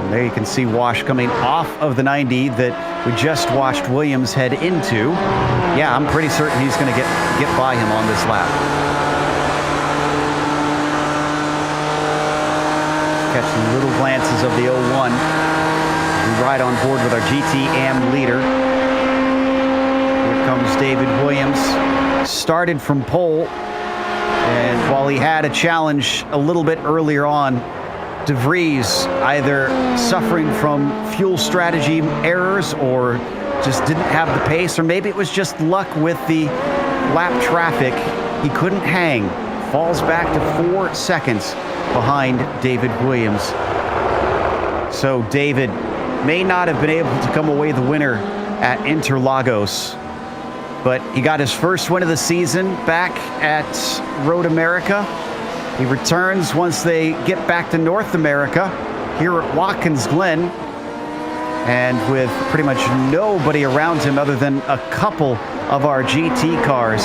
And there you can see Wash coming off of the 90 that we just watched Williams head into. Yeah, I'm pretty certain he's going to get by him on this lap. Catch some little glances of the 01. We ride on board with our GT-AM leader. Here comes David Williams. Started from pole, and while he had a challenge a little bit earlier on, DeVries either suffering from fuel strategy errors or just didn't have the pace, or maybe it was just luck with the lap traffic. He couldn't hang. Falls back to 4 seconds behind David Williams. So David may not have been able to come away the winner at Interlagos, but he got his first win of the season back at Road America. He returns once they get back to North America here at Watkins Glen, and with pretty much nobody around him other than a couple of our GT cars.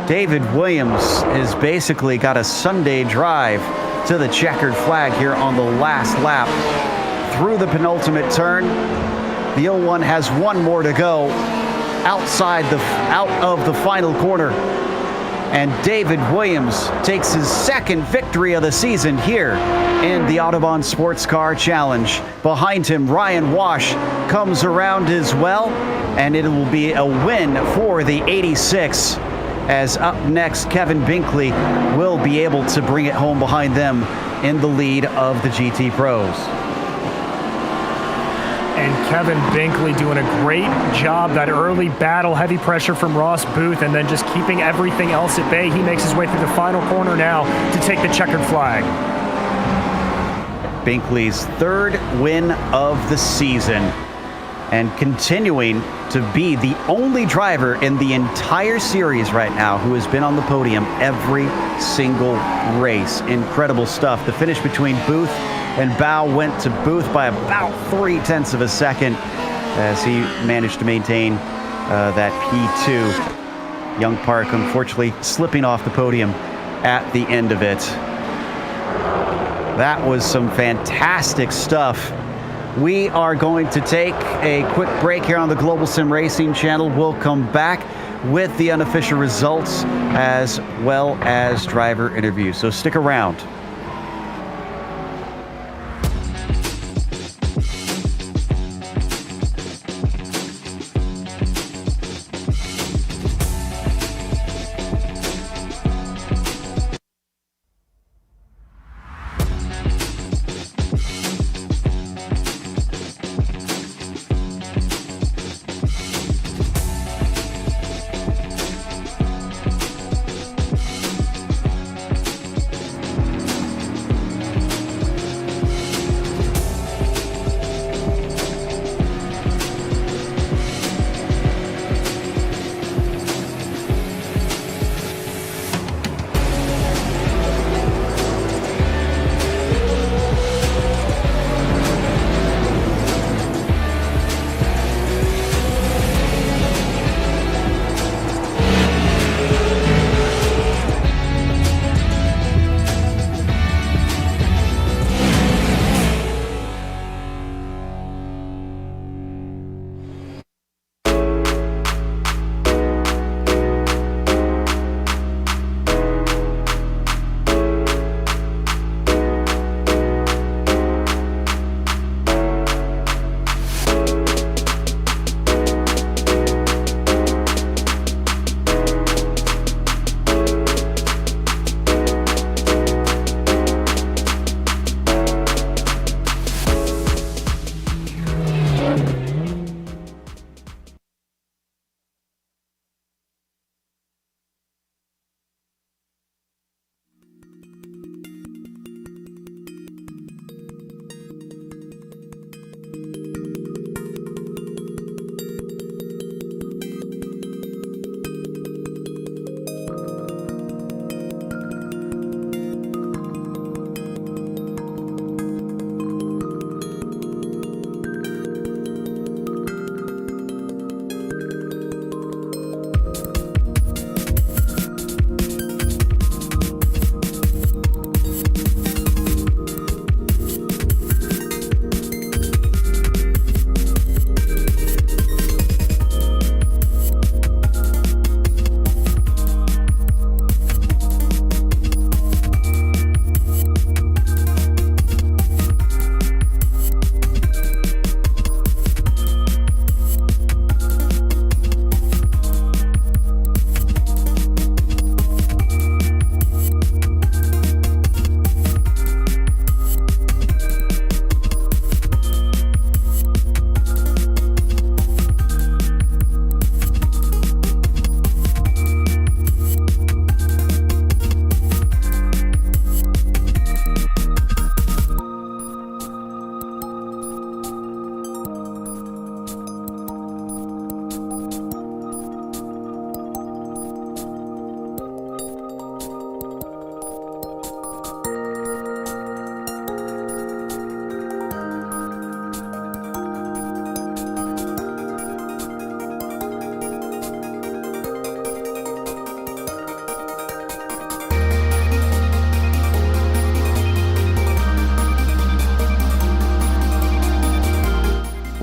David Williams has basically got a Sunday drive to the checkered flag here on the last lap. Through the penultimate turn, the 01 has one more to go out of the final corner. And David Williams takes his second victory of the season here in the Autobahn Sportscar Challenge. Behind him, Ryan Wash comes around as well, and it will be a win for the 86. As up next, Kevin Binkley will be able to bring it home behind them in the lead of the GT Pros. And Kevin Binkley doing a great job. That early battle, heavy pressure from Ross Booth, and then just keeping everything else at bay. He makes his way through the final corner now to take the checkered flag. Binkley's third win of the season, and continuing to be the only driver in the entire series right now who has been on the podium every single race. Incredible stuff. The finish between Booth and Bow went to Booth by about 0.3 of a second as he managed to maintain that P2. Young Park unfortunately slipping off the podium at the end of it. That was some fantastic stuff. We are going to take a quick break here on the Global SimRacing Channel. We'll come back with the unofficial results as well as driver interviews. So stick around.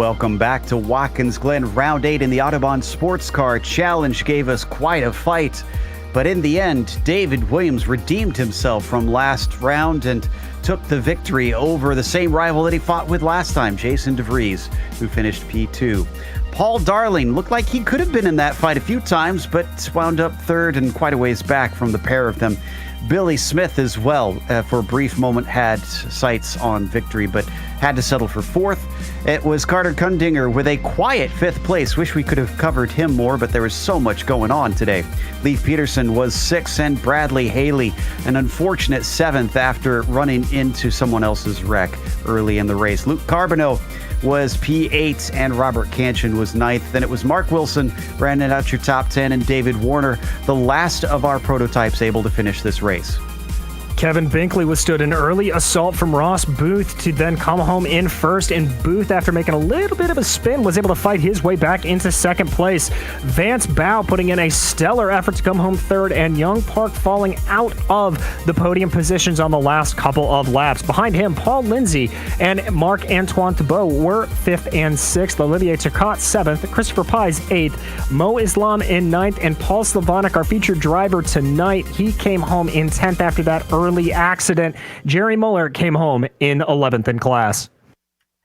Welcome back to Watkins Glen. Round 8 in the Autobahn Sportscar Challenge gave us quite a fight. But in the end, David Williams redeemed himself from last round and took the victory over the same rival that he fought with last time, Jason DeVries, who finished P2. Paul Darling looked like he could have been in that fight a few times, but wound up third and quite a ways back from the pair of them. Billy Smith as well, for a brief moment, had sights on victory, but had to settle for fourth. It was Carter Kundinger with a quiet fifth place. Wish we could have covered him more, but there was so much going on today. Leif Peterson was sixth, and Bradley Haley an unfortunate seventh after running into someone else's wreck early in the race. Luke Carbonneau was P8 and Robert Canchin was ninth. Then it was Mark Wilson rounding out your top 10 and David Warner, the last of our prototypes able to finish this race. Kevin Binkley withstood an early assault from Ross Booth to then come home in first, and Booth, after making a little bit of a spin, was able to fight his way back into second place. Vance Bow putting in a stellar effort to come home third, and Young Park falling out of the podium positions on the last couple of laps. Behind him, Paul Lindsay and Marc-Antoine Thibault were fifth and sixth. Olivier Turcotte seventh, Christopher Pies eighth, Mo Islam in ninth, and Paul Slavonik, our featured driver tonight, he came home in 10th after that early accident. Jerry Muller came home in 11th in class.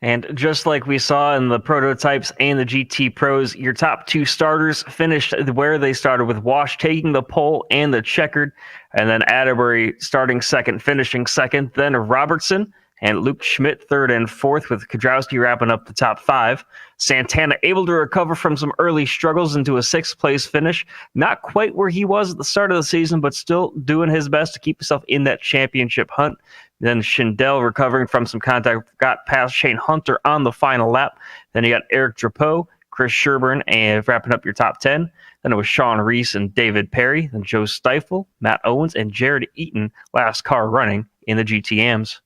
And just like we saw in the prototypes and the GT Pros, your top two starters finished where they started, with Wash taking the pole and the checkered, and then Atterbury starting second, finishing second, then Robertson and Luke Schmidt third and fourth, with Kudrowski wrapping up the top five. Santana able to recover from some early struggles into a sixth place finish. Not quite where he was at the start of the season, but still doing his best to keep himself in that championship hunt. Then Schindel recovering from some contact, got past Shane Hunter on the final lap. Then you got Eric Drapeau, Chris Sherburne, and wrapping up your top 10. Then it was Sean Reese and David Perry, then Joe Stifel, Matt Owens, and Jared Eaton, last car running in the GTMs.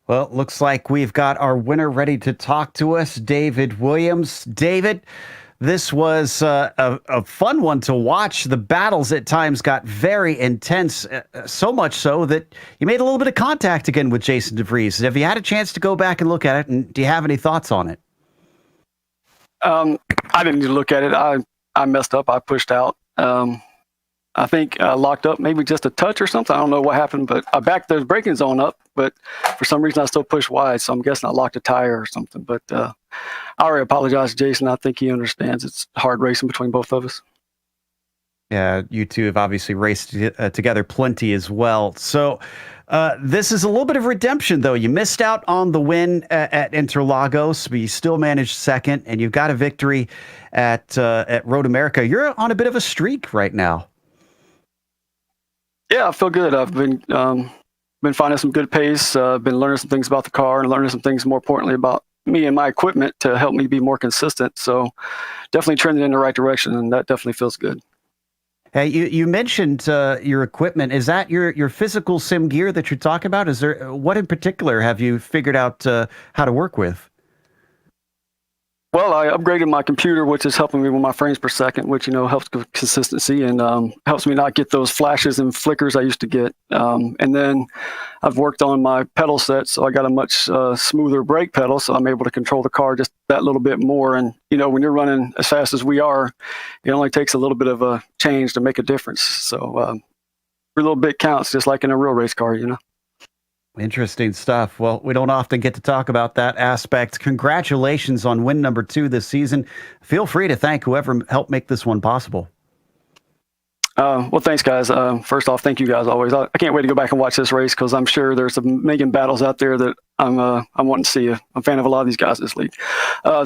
Well, it looks like we've got our winner ready to talk to us, David Williams. David, this was a fun one to watch. The battles at times got very intense, so much so that you made a little bit of contact again with Jason DeVries. Have you had a chance to go back and look at it, and do you have any thoughts on it? I didn't need to look at it. I messed up. I pushed out. I think locked up maybe just a touch or something. I don't know what happened, but I backed the braking zone up, but for some reason I still pushed wide, so I'm guessing I locked a tire or something. But I already apologize to Jason. I think he understands it's hard racing between both of us. Yeah, you two have obviously raced together plenty as well. So this is a little bit of redemption, though. You missed out on the win at Interlagos, but you still managed second, and you've got a victory at Road America. You're on a bit of a streak right now. Yeah, I feel good. I've been finding some good pace. Been learning some things about the car and learning some things, more importantly, about me and my equipment to help me be more consistent. So definitely trending in the right direction, and that definitely feels good. Hey, you mentioned your equipment. Is that your physical sim gear that you're talking about? Is there what in particular have you figured out how to work with? Well, I upgraded my computer, which is helping me with my frames per second, which, helps with consistency and helps me not get those flashes and flickers I used to get. And then I've worked on my pedal set, so I got a much smoother brake pedal, so I'm able to control the car just that little bit more. And, when you're running as fast as we are, it only takes a little bit of a change to make a difference. So every little bit counts, just like in a real race car, Interesting stuff. Well, we don't often get to talk about that aspect. Congratulations on win number 2 this season. Feel free to thank whoever helped make this one possible. Well, thanks, guys. First off, thank you guys always. I can't wait to go back and watch this race because I'm sure there's a million battles out there that I'm wanting to see. I'm a fan of a lot of these guys this league.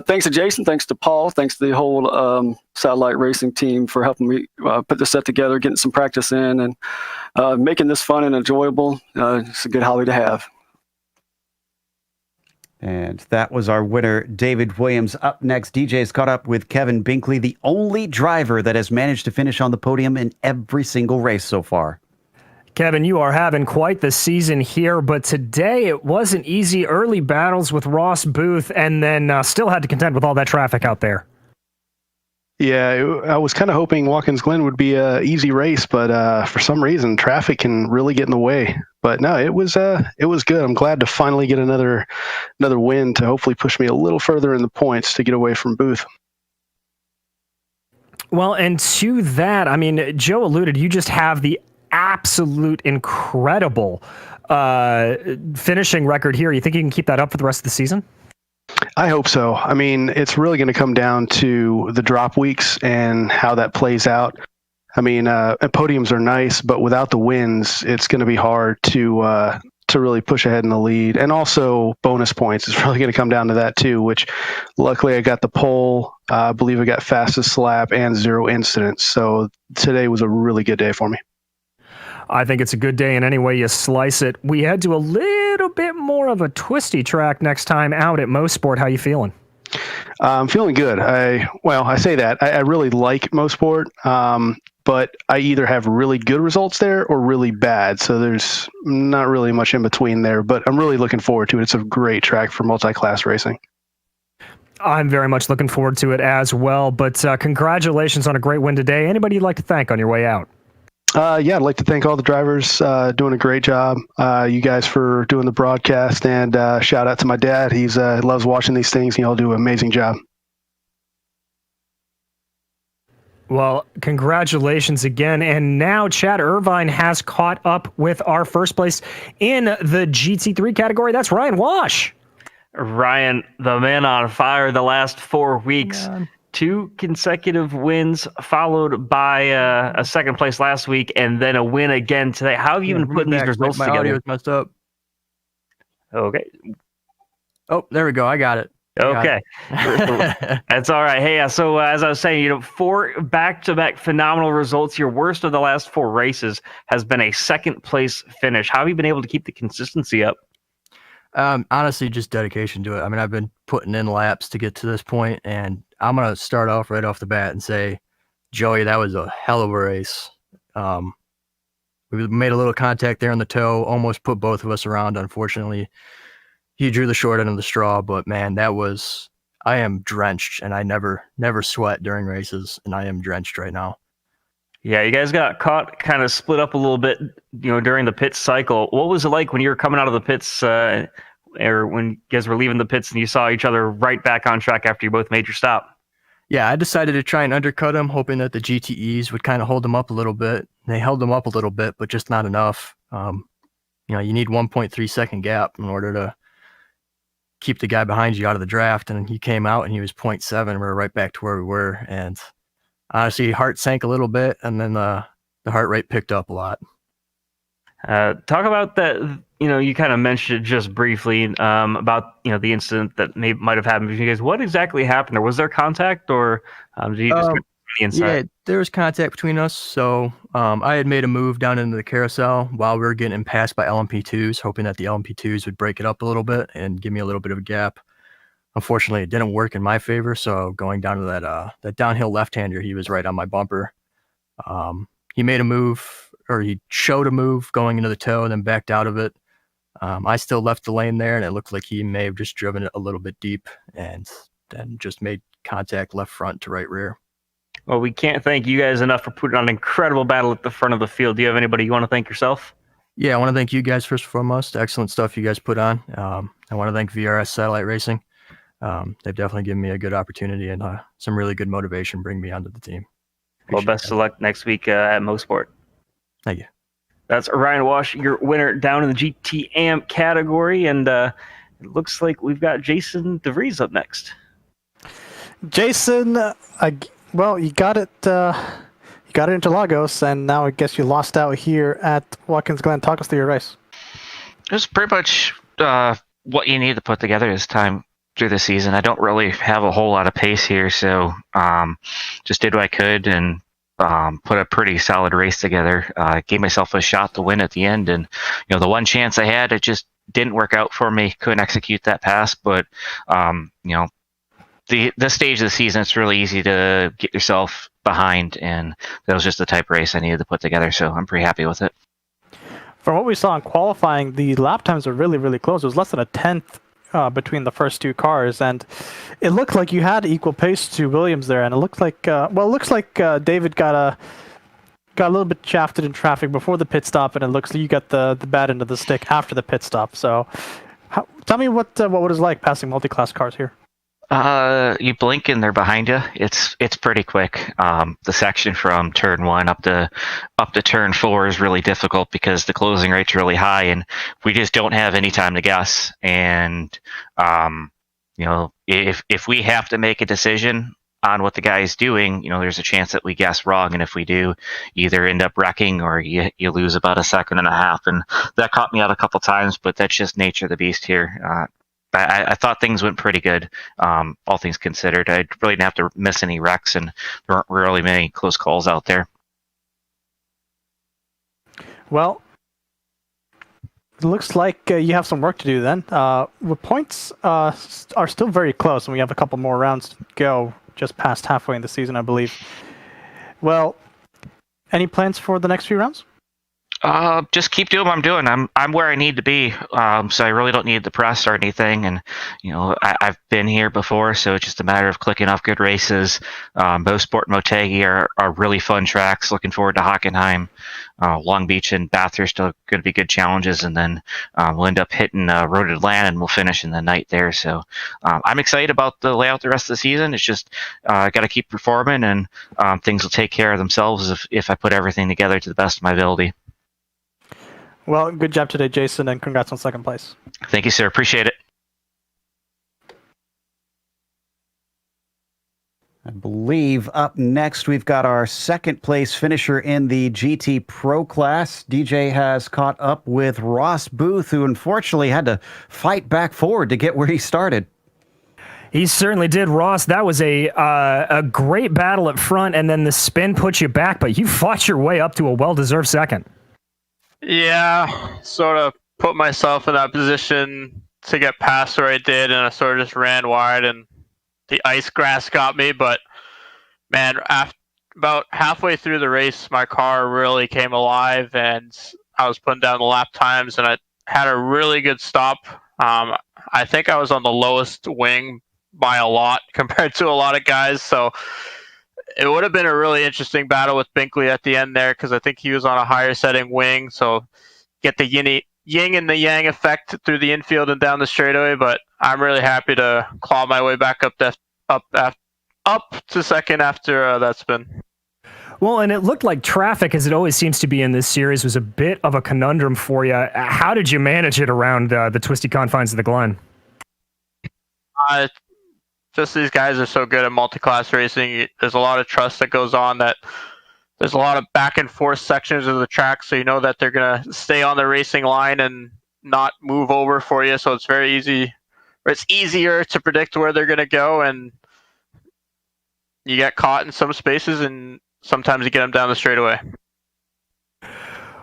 Thanks to Jason. Thanks to Paul. Thanks to the whole Satellite Racing team for helping me put this set together, getting some practice in, and making this fun and enjoyable. It's a good hobby to have. And that was our winner, David Williams. Up next, DJ's caught up with Kevin Binkley, the only driver that has managed to finish on the podium in every single race so far. Kevin, you are having quite the season here, but today it wasn't easy. Early battles with Ross Booth, and then still had to contend with all that traffic out there. Yeah, I was kind of hoping Watkins Glen would be an easy race, but for some reason, traffic can really get in the way. But no, it was good. I'm glad to finally get another win to hopefully push me a little further in the points to get away from Booth. Well, and to that, I mean, Joe alluded, you just have the absolute incredible finishing record here. You think you can keep that up for the rest of the season? I hope so. I mean, it's really going to come down to the drop weeks and how that plays out. I mean, podiums are nice, but without the wins, it's going to be hard to really push ahead in the lead. And also bonus points is really going to come down to that too, which luckily I got the pole. I believe I got fastest lap and 0 incidents. So today was a really good day for me. I think it's a good day in any way you slice it. We head to a little bit more of a twisty track next time out at Mosport. How you feeling? I'm feeling good. I say that. I really like Mosport, but I either have really good results there or really bad. So there's not really much in between there, but I'm really looking forward to it. It's a great track for multi-class racing. I'm very much looking forward to it as well, but congratulations on a great win today. Anybody you'd like to thank on your way out? Yeah, I'd like to thank all the drivers doing a great job. You guys for doing the broadcast, and shout out to my dad. He loves watching these things. You all do an amazing job. Well, congratulations again. And now Chad Irvine has caught up with our first place in the GT3 category. That's Ryan Wash. Ryan, the man on fire the last 4 weeks. Man. 2 consecutive wins, followed by a second place last week, and then a win again today. How have you been putting these results my together? audio is messed up. Okay. Oh, there we go. I got it. Okay. That's all right. Hey, so as I was saying, 4 back-to-back phenomenal results. Your worst of the last 4 races has been a second place finish. How have you been able to keep the consistency up? Honestly, just dedication to it. I mean, I've been putting in laps to get to this point, and I'm going to start off right off the bat and say, Joey, that was a hell of a race. We made a little contact there on the toe, almost put both of us around. Unfortunately, he drew the short end of the straw, but man, I am drenched, and I never sweat during races, and I am drenched right now. Yeah, you guys got caught kind of split up a little bit, during the pit cycle. What was it like when you were coming out of the pits, or when you guys were leaving the pits and you saw each other right back on track after you both made your stop? Yeah, I decided to try and undercut him, hoping that the GTEs would kind of hold him up a little bit. They held him up a little bit, but just not enough. You need 1.3 second gap in order to keep the guy behind you out of the draft. And he came out and he was 0.7. We were right back to where we were. And honestly, heart sank a little bit, and then the heart rate picked up a lot. Talk about that. You kind of mentioned it just briefly about the incident that might have happened between you guys. What exactly happened? Or was there contact, or did you just get the inside? Yeah, there was contact between us. So I had made a move down into the carousel while we were getting passed by LMP2s, hoping that the LMP2s would break it up a little bit and give me a little bit of a gap. Unfortunately, it didn't work in my favor. So going down to that downhill left-hander, he was right on my bumper. He made a move, or he showed a move going into the toe and then backed out of it. I still left the lane there, and it looked like he may have just driven it a little bit deep and then just made contact left front to right rear. Well, we can't thank you guys enough for putting on an incredible battle at the front of the field. Do you have anybody you want to thank yourself? Yeah, I want to thank you guys first and foremost. Excellent stuff you guys put on. I want to thank VRS Satellite Racing. They've definitely given me a good opportunity and some really good motivation bring me onto the team. Well, best of luck next week at Mosport. Thank you. That's Ryan Wash, your winner down in the GT Amp category, and it looks like we've got Jason DeVries up next. Jason, you got it. You got it into Lagos, and now I guess you lost out here at Watkins Glen. Talk us through your race. It was pretty much what you need to put together this time through the season. I don't really have a whole lot of pace here, so just did what I could and put a pretty solid race together. Gave myself a shot to win at the end, and the one chance I had, it just didn't work out for me. Couldn't execute that pass, but this stage of the season, it's really easy to get yourself behind, and that was just the type of race I needed to put together, so I'm pretty happy with it. From what we saw in qualifying, the lap times were really, really close. It was less than a tenth between the first 2 cars, and it looked like you had equal pace to Williams there, and it looked like David got got a little bit shafted in traffic before the pit stop, and it looks like you got the bad end of the stick after the pit stop. So, tell me what it was like passing multi-class cars here. You blink and they're behind you. It's pretty quick. The section from turn 1 up to turn 4 is really difficult because the closing rate's really high, and we just don't have any time to guess. And if we have to make a decision on what the guy is doing, there's a chance that we guess wrong, and if we do, you either end up wrecking or you lose about a second and a half. And that caught me out a couple times, but that's just nature of the beast here. I thought things went pretty good, all things considered. I really didn't have to miss any wrecks, and there weren't really many close calls out there. Well, it looks like you have some work to do then. The points are still very close, and we have a couple more rounds to go, just past halfway in the season, I believe. Well, any plans for the next few rounds? Just keep doing what I'm doing. I'm where I need to be, so I really don't need the press or anything. And I've been here before, so it's just a matter of clicking off good races. Bosport and Motegi are really fun tracks. Looking forward to Hockenheim. Long Beach and Bathurst are going to be good challenges, and then we'll end up hitting Road Atlanta, and we'll finish in the night there. So I'm excited about the layout the rest of the season. It's just got to keep performing, and things will take care of themselves if I put everything together to the best of my ability. Well, good job today, Jason, and congrats on second place. Thank you, sir. Appreciate it. I believe up next we've got our second place finisher in the GT Pro class. DJ has caught up with Ross Booth, who unfortunately had to fight back forward to get where he started. He certainly did, Ross. That was a great battle up front, and then the spin put you back, but you fought your way up to a well-deserved second. Yeah, sort of put myself in that position to get past where I did, and I sort of just ran wide, and the ice grass got me. But man, about halfway through the race, my car really came alive, and I was putting down the lap times, and I had a really good stop. I think I was on the lowest wing by a lot compared to a lot of guys, so it would have been a really interesting battle with Binkley at the end there, because I think he was on a higher setting wing, so get the yin and the yang effect through the infield and down the straightaway. But I'm really happy to claw my way back up to second after that spin. Well, and it looked like traffic, as it always seems to be in this series, was a bit of a conundrum for you. How did you manage it around the twisty confines of the Glen? Just these guys are so good at multi-class racing. There's a lot of trust that goes on, that there's a lot of back and forth sections of the track, so you know that they're going to stay on the racing line and not move over for you. So it's very easy, or it's easier to predict where they're going to go, and you get caught in some spaces, and sometimes you get them down the straightaway.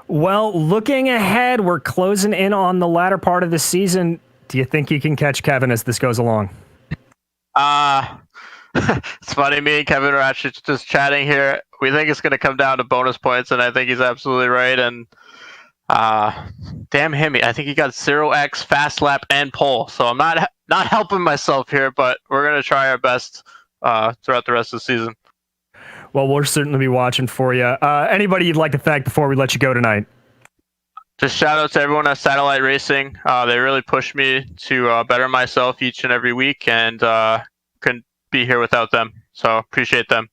Well, looking ahead, we're closing in on the latter part of the season. Do you think you can catch Kevin as this goes along? It's funny, me and Kevin are actually just chatting here. We think it's going to come down to bonus points, and I think he's absolutely right. And damn him, I think he got 0x, fast lap, and pole. So I'm not helping myself here, but we're going to try our best throughout the rest of the season. Well, we'll certainly be watching for you. Anybody you'd like to thank before we let you go tonight? Just shout out to everyone at Satellite Racing. They really pushed me to better myself each and every week, and couldn't be here without them. So appreciate them.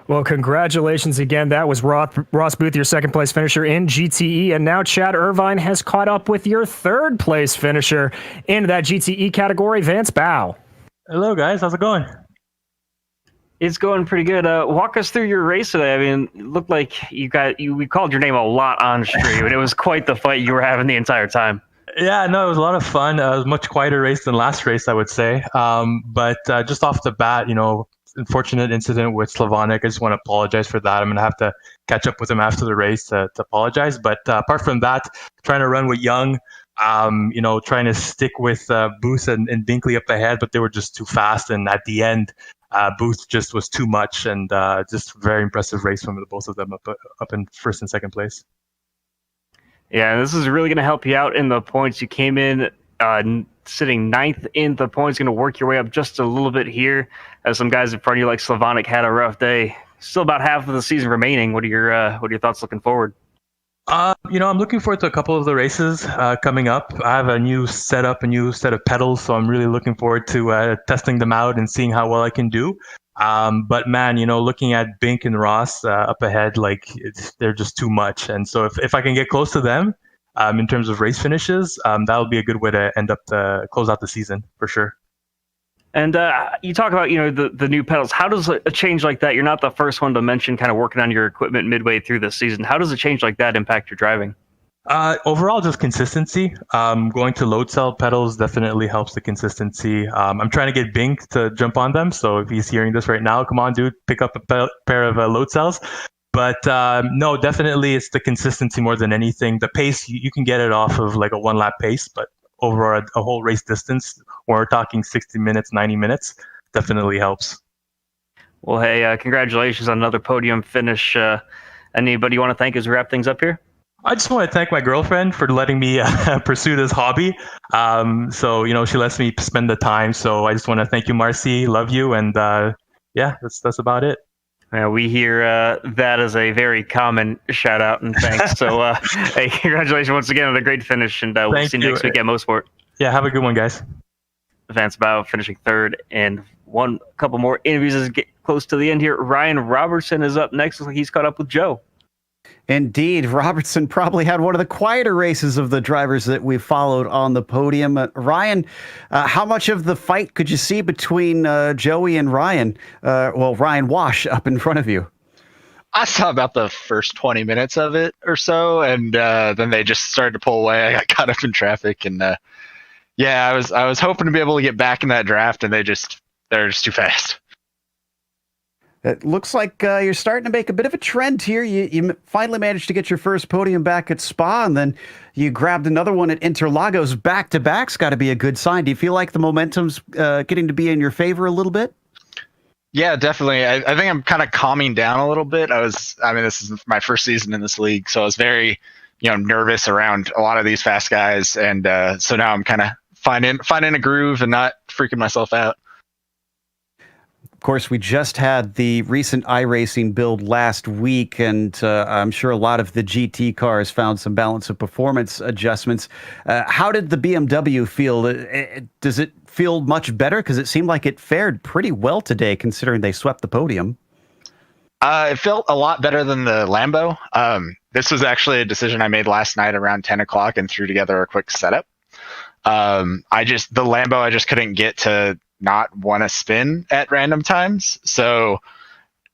Well, congratulations again. That was Ross Booth, your second place finisher in GTE. And now Chad Irvine has caught up with your third place finisher in that GTE category, Vance Bow. Hello, guys. How's it going? It's going pretty good. Walk us through your race today. I mean, it looked like we called your name a lot on stream, and it was quite the fight you were having the entire time. Yeah, no, it was a lot of fun. It was a much quieter race than last race, I would say. But just off the bat, unfortunate incident with Slavonic. I just want to apologize for that. I'm going to have to catch up with him after the race to apologize. But apart from that, trying to run with Young, trying to stick with Booth and Binkley up ahead, but they were just too fast. And at the end, Booth just was too much, and just very impressive race from the both of them up in first and second place. Yeah, this is really going to help you out in the points. You came in sitting ninth in the points, going to work your way up just a little bit here, as some guys in front of you like Slavonic had a rough day. still about half of the season remaining. What are your thoughts looking forward? I'm looking forward to a couple of the races coming up. I have a new setup, a new set of pedals, so I'm really looking forward to testing them out and seeing how well I can do. But man, looking at Bink and Ross up ahead, they're just too much. And so if I can get close to them in terms of race finishes, that'll be a good way to close out the season for sure. And you talk about, the new pedals. How does a change like that? You're not the first one to mention kind of working on your equipment midway through the season. How does a change like that impact your driving? Overall, just consistency. Going to load cell pedals definitely helps the consistency. I'm trying to get Bink to jump on them. So if he's hearing this right now, come on, dude, pick up a pair of load cells. But no, definitely it's the consistency more than anything. The pace, you can get it off of like a 1-lap pace, but over a whole race distance, when we're talking 60 minutes, 90 minutes, definitely helps. Well, hey, congratulations on another podium finish. Anybody you want to thank as we wrap things up here? I just want to thank my girlfriend for letting me pursue this hobby. So, she lets me spend the time. So I just want to thank you, Marcy. Love you. And that's about it. We hear that as a very common shout out and thanks. So, hey, congratulations once again on a great finish, and we'll see you next week at Mosport. Yeah, have a good one, guys. Vance Bao finishing third, and a couple more interviews as we get close to the end here. Ryan Robertson is up next. Looks like he's caught up with Joe. Indeed, Robertson probably had one of the quieter races of the drivers that we followed on the podium. Ryan, how much of the fight could you see between Joey and Ryan? Ryan Wash up in front of you. I saw about the first 20 minutes of it or so, and then they just started to pull away. I got caught up in traffic, and I was hoping to be able to get back in that draft, and they're just too fast. It looks like you're starting to make a bit of a trend here. You finally managed to get your first podium back at Spa, and then you grabbed another one at Interlagos back-to-back's got to be a good sign. Do you feel like the momentum's getting to be in your favor a little bit? Yeah, definitely. I think I'm kind of calming down a little bit. This is my first season in this league, so I was very, nervous around a lot of these fast guys, and so now I'm kind of finding a groove and not freaking myself out. Of course, we just had the recent iRacing build last week, and I'm sure a lot of the GT cars found some balance of performance adjustments. How did the BMW feel? Does it feel much better? Because it seemed like it fared pretty well today, considering they swept the podium. It felt a lot better than the Lambo. This was actually a decision I made last night around 10 o'clock and threw together a quick setup. The Lambo, I just couldn't get to not want to spin at random times. So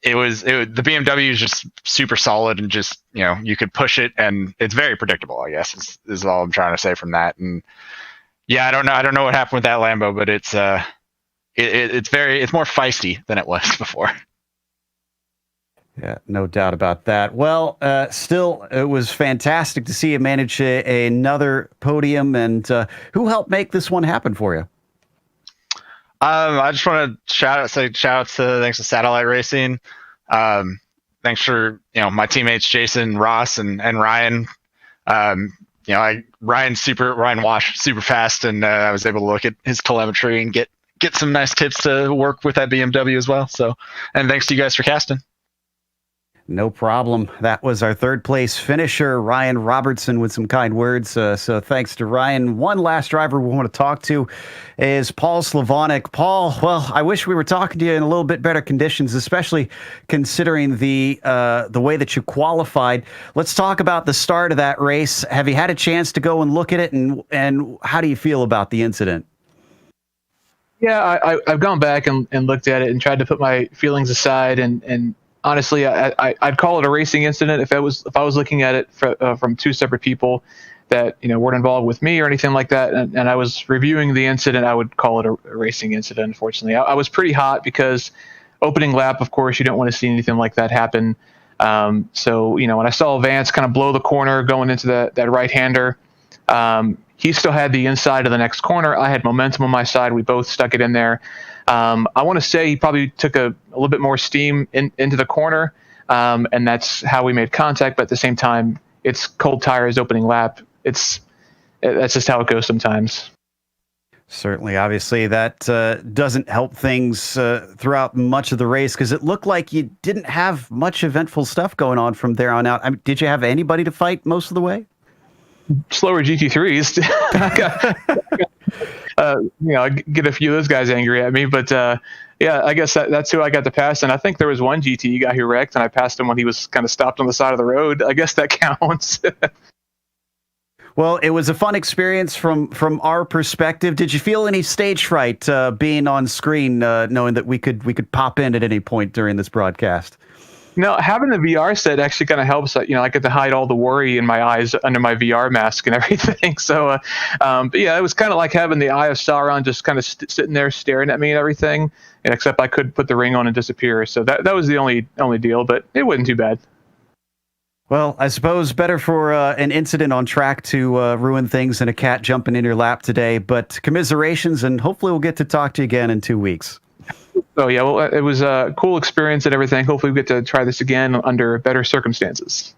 the BMW is just super solid, and just, you could push it, and it's very predictable, I guess is all I'm trying to say from that. And yeah, I don't know what happened with that Lambo, but it's more feisty than it was before. Yeah, no doubt about that. Well, still, it was fantastic to see you manage another podium. And who helped make this one happen for you? I just want to shout out to thanks to Satellite Racing. Thanks for my teammates Jason, Ross, and Ryan. Ryan Wash super fast, and I was able to look at his telemetry and get some nice tips to work with that BMW as well. So, and thanks to you guys for casting. No problem. That was our third place finisher, Ryan Robertson, with some kind words. So thanks to Ryan. One last driver we want to talk to is Paul Slavonic. Paul, well, I wish we were talking to you in a little bit better conditions, especially considering the way that you qualified. Let's talk about the start of that race. Have you had a chance to go and look at it, and how do you feel about the incident? Yeah, I've gone back and looked at it and tried to put my feelings aside, and honestly, I'd call it a racing incident if I was looking at it from two separate people that weren't involved with me or anything like that, and I was reviewing the incident. I would call it a racing incident. Unfortunately, I was pretty hot because opening lap, of course, you don't want to see anything like that happen. So when I saw Vance kind of blow the corner going into that right-hander, he still had the inside of the next corner. I had momentum on my side. We both stuck it in there. I want to say he probably took a little bit more steam into the corner, and that's how we made contact. But at the same time, it's cold tires opening lap. That's just how it goes sometimes. Certainly, obviously, that doesn't help things throughout much of the race because it looked like you didn't have much eventful stuff going on from there on out. I mean, did you have anybody to fight most of the way? Slower GT3s. I get a few of those guys angry at me, but yeah, I guess that's who I got to pass. And I think there was one GT guy who wrecked, and I passed him when he was kind of stopped on the side of the road. I guess that counts. Well, it was a fun experience from our perspective. Did you feel any stage fright being on screen, knowing that we could pop in at any point during this broadcast? No, having the VR set actually kind of helps. I get to hide all the worry in my eyes under my VR mask and everything. So, but yeah, it was kind of like having the Eye of Sauron just kind of sitting there staring at me and everything. Except I could put the ring on and disappear. So that was the only deal, but it wasn't too bad. Well, I suppose better for an incident on track to ruin things than a cat jumping in your lap today. But commiserations, and hopefully we'll get to talk to you again in 2 weeks. Oh, yeah. Well, it was a cool experience and everything. Hopefully we get to try this again under better circumstances.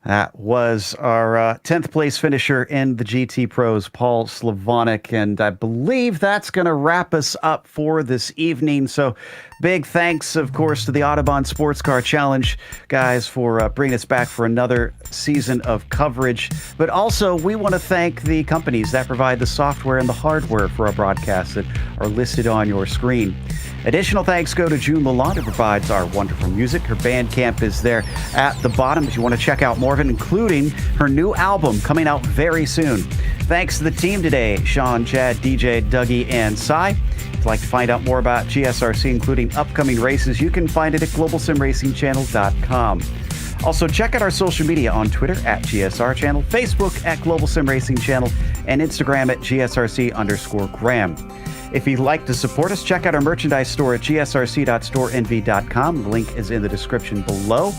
That was our 10th place finisher in the GT Pros, Paul Slavonic, and I believe that's going to wrap us up for this evening. So big thanks, of course, to the Autobahn Sportscar Challenge guys for bringing us back for another season of coverage. But also, we want to thank the companies that provide the software and the hardware for our broadcasts that are listed on your screen. Additional thanks go to June Lalonde, who provides our wonderful music. Her Bandcamp is there at the bottom if you want to check out more of it, including her new album coming out very soon. Thanks to the team today, Sean, Chad, DJ, Dougie, and Cy. If you'd like to find out more about GSRC, including upcoming races, you can find it at globalsimracingchannel.com. Also, check out our social media on Twitter at GSR Channel, Facebook at Global Sim Racing Channel, and Instagram at GSRC_Graham. If you'd like to support us, check out our merchandise store at gsrc.storenv.com. The link is in the description below.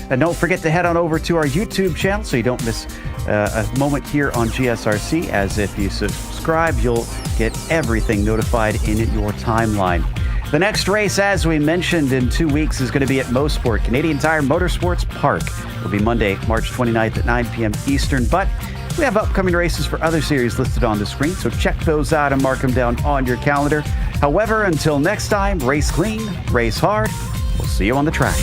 And don't forget to head on over to our YouTube channel so you don't miss a moment here on GSRC, as if you subscribe, you'll get everything notified in your timeline. The next race, as we mentioned, in 2 weeks is going to be at Mosport, Canadian Tire Motorsports Park. It'll be Monday, March 29th at 9 p.m. Eastern, but we have upcoming races for other series listed on the screen, so check those out and mark them down on your calendar. However, until next time, race clean, race hard. We'll see you on the track.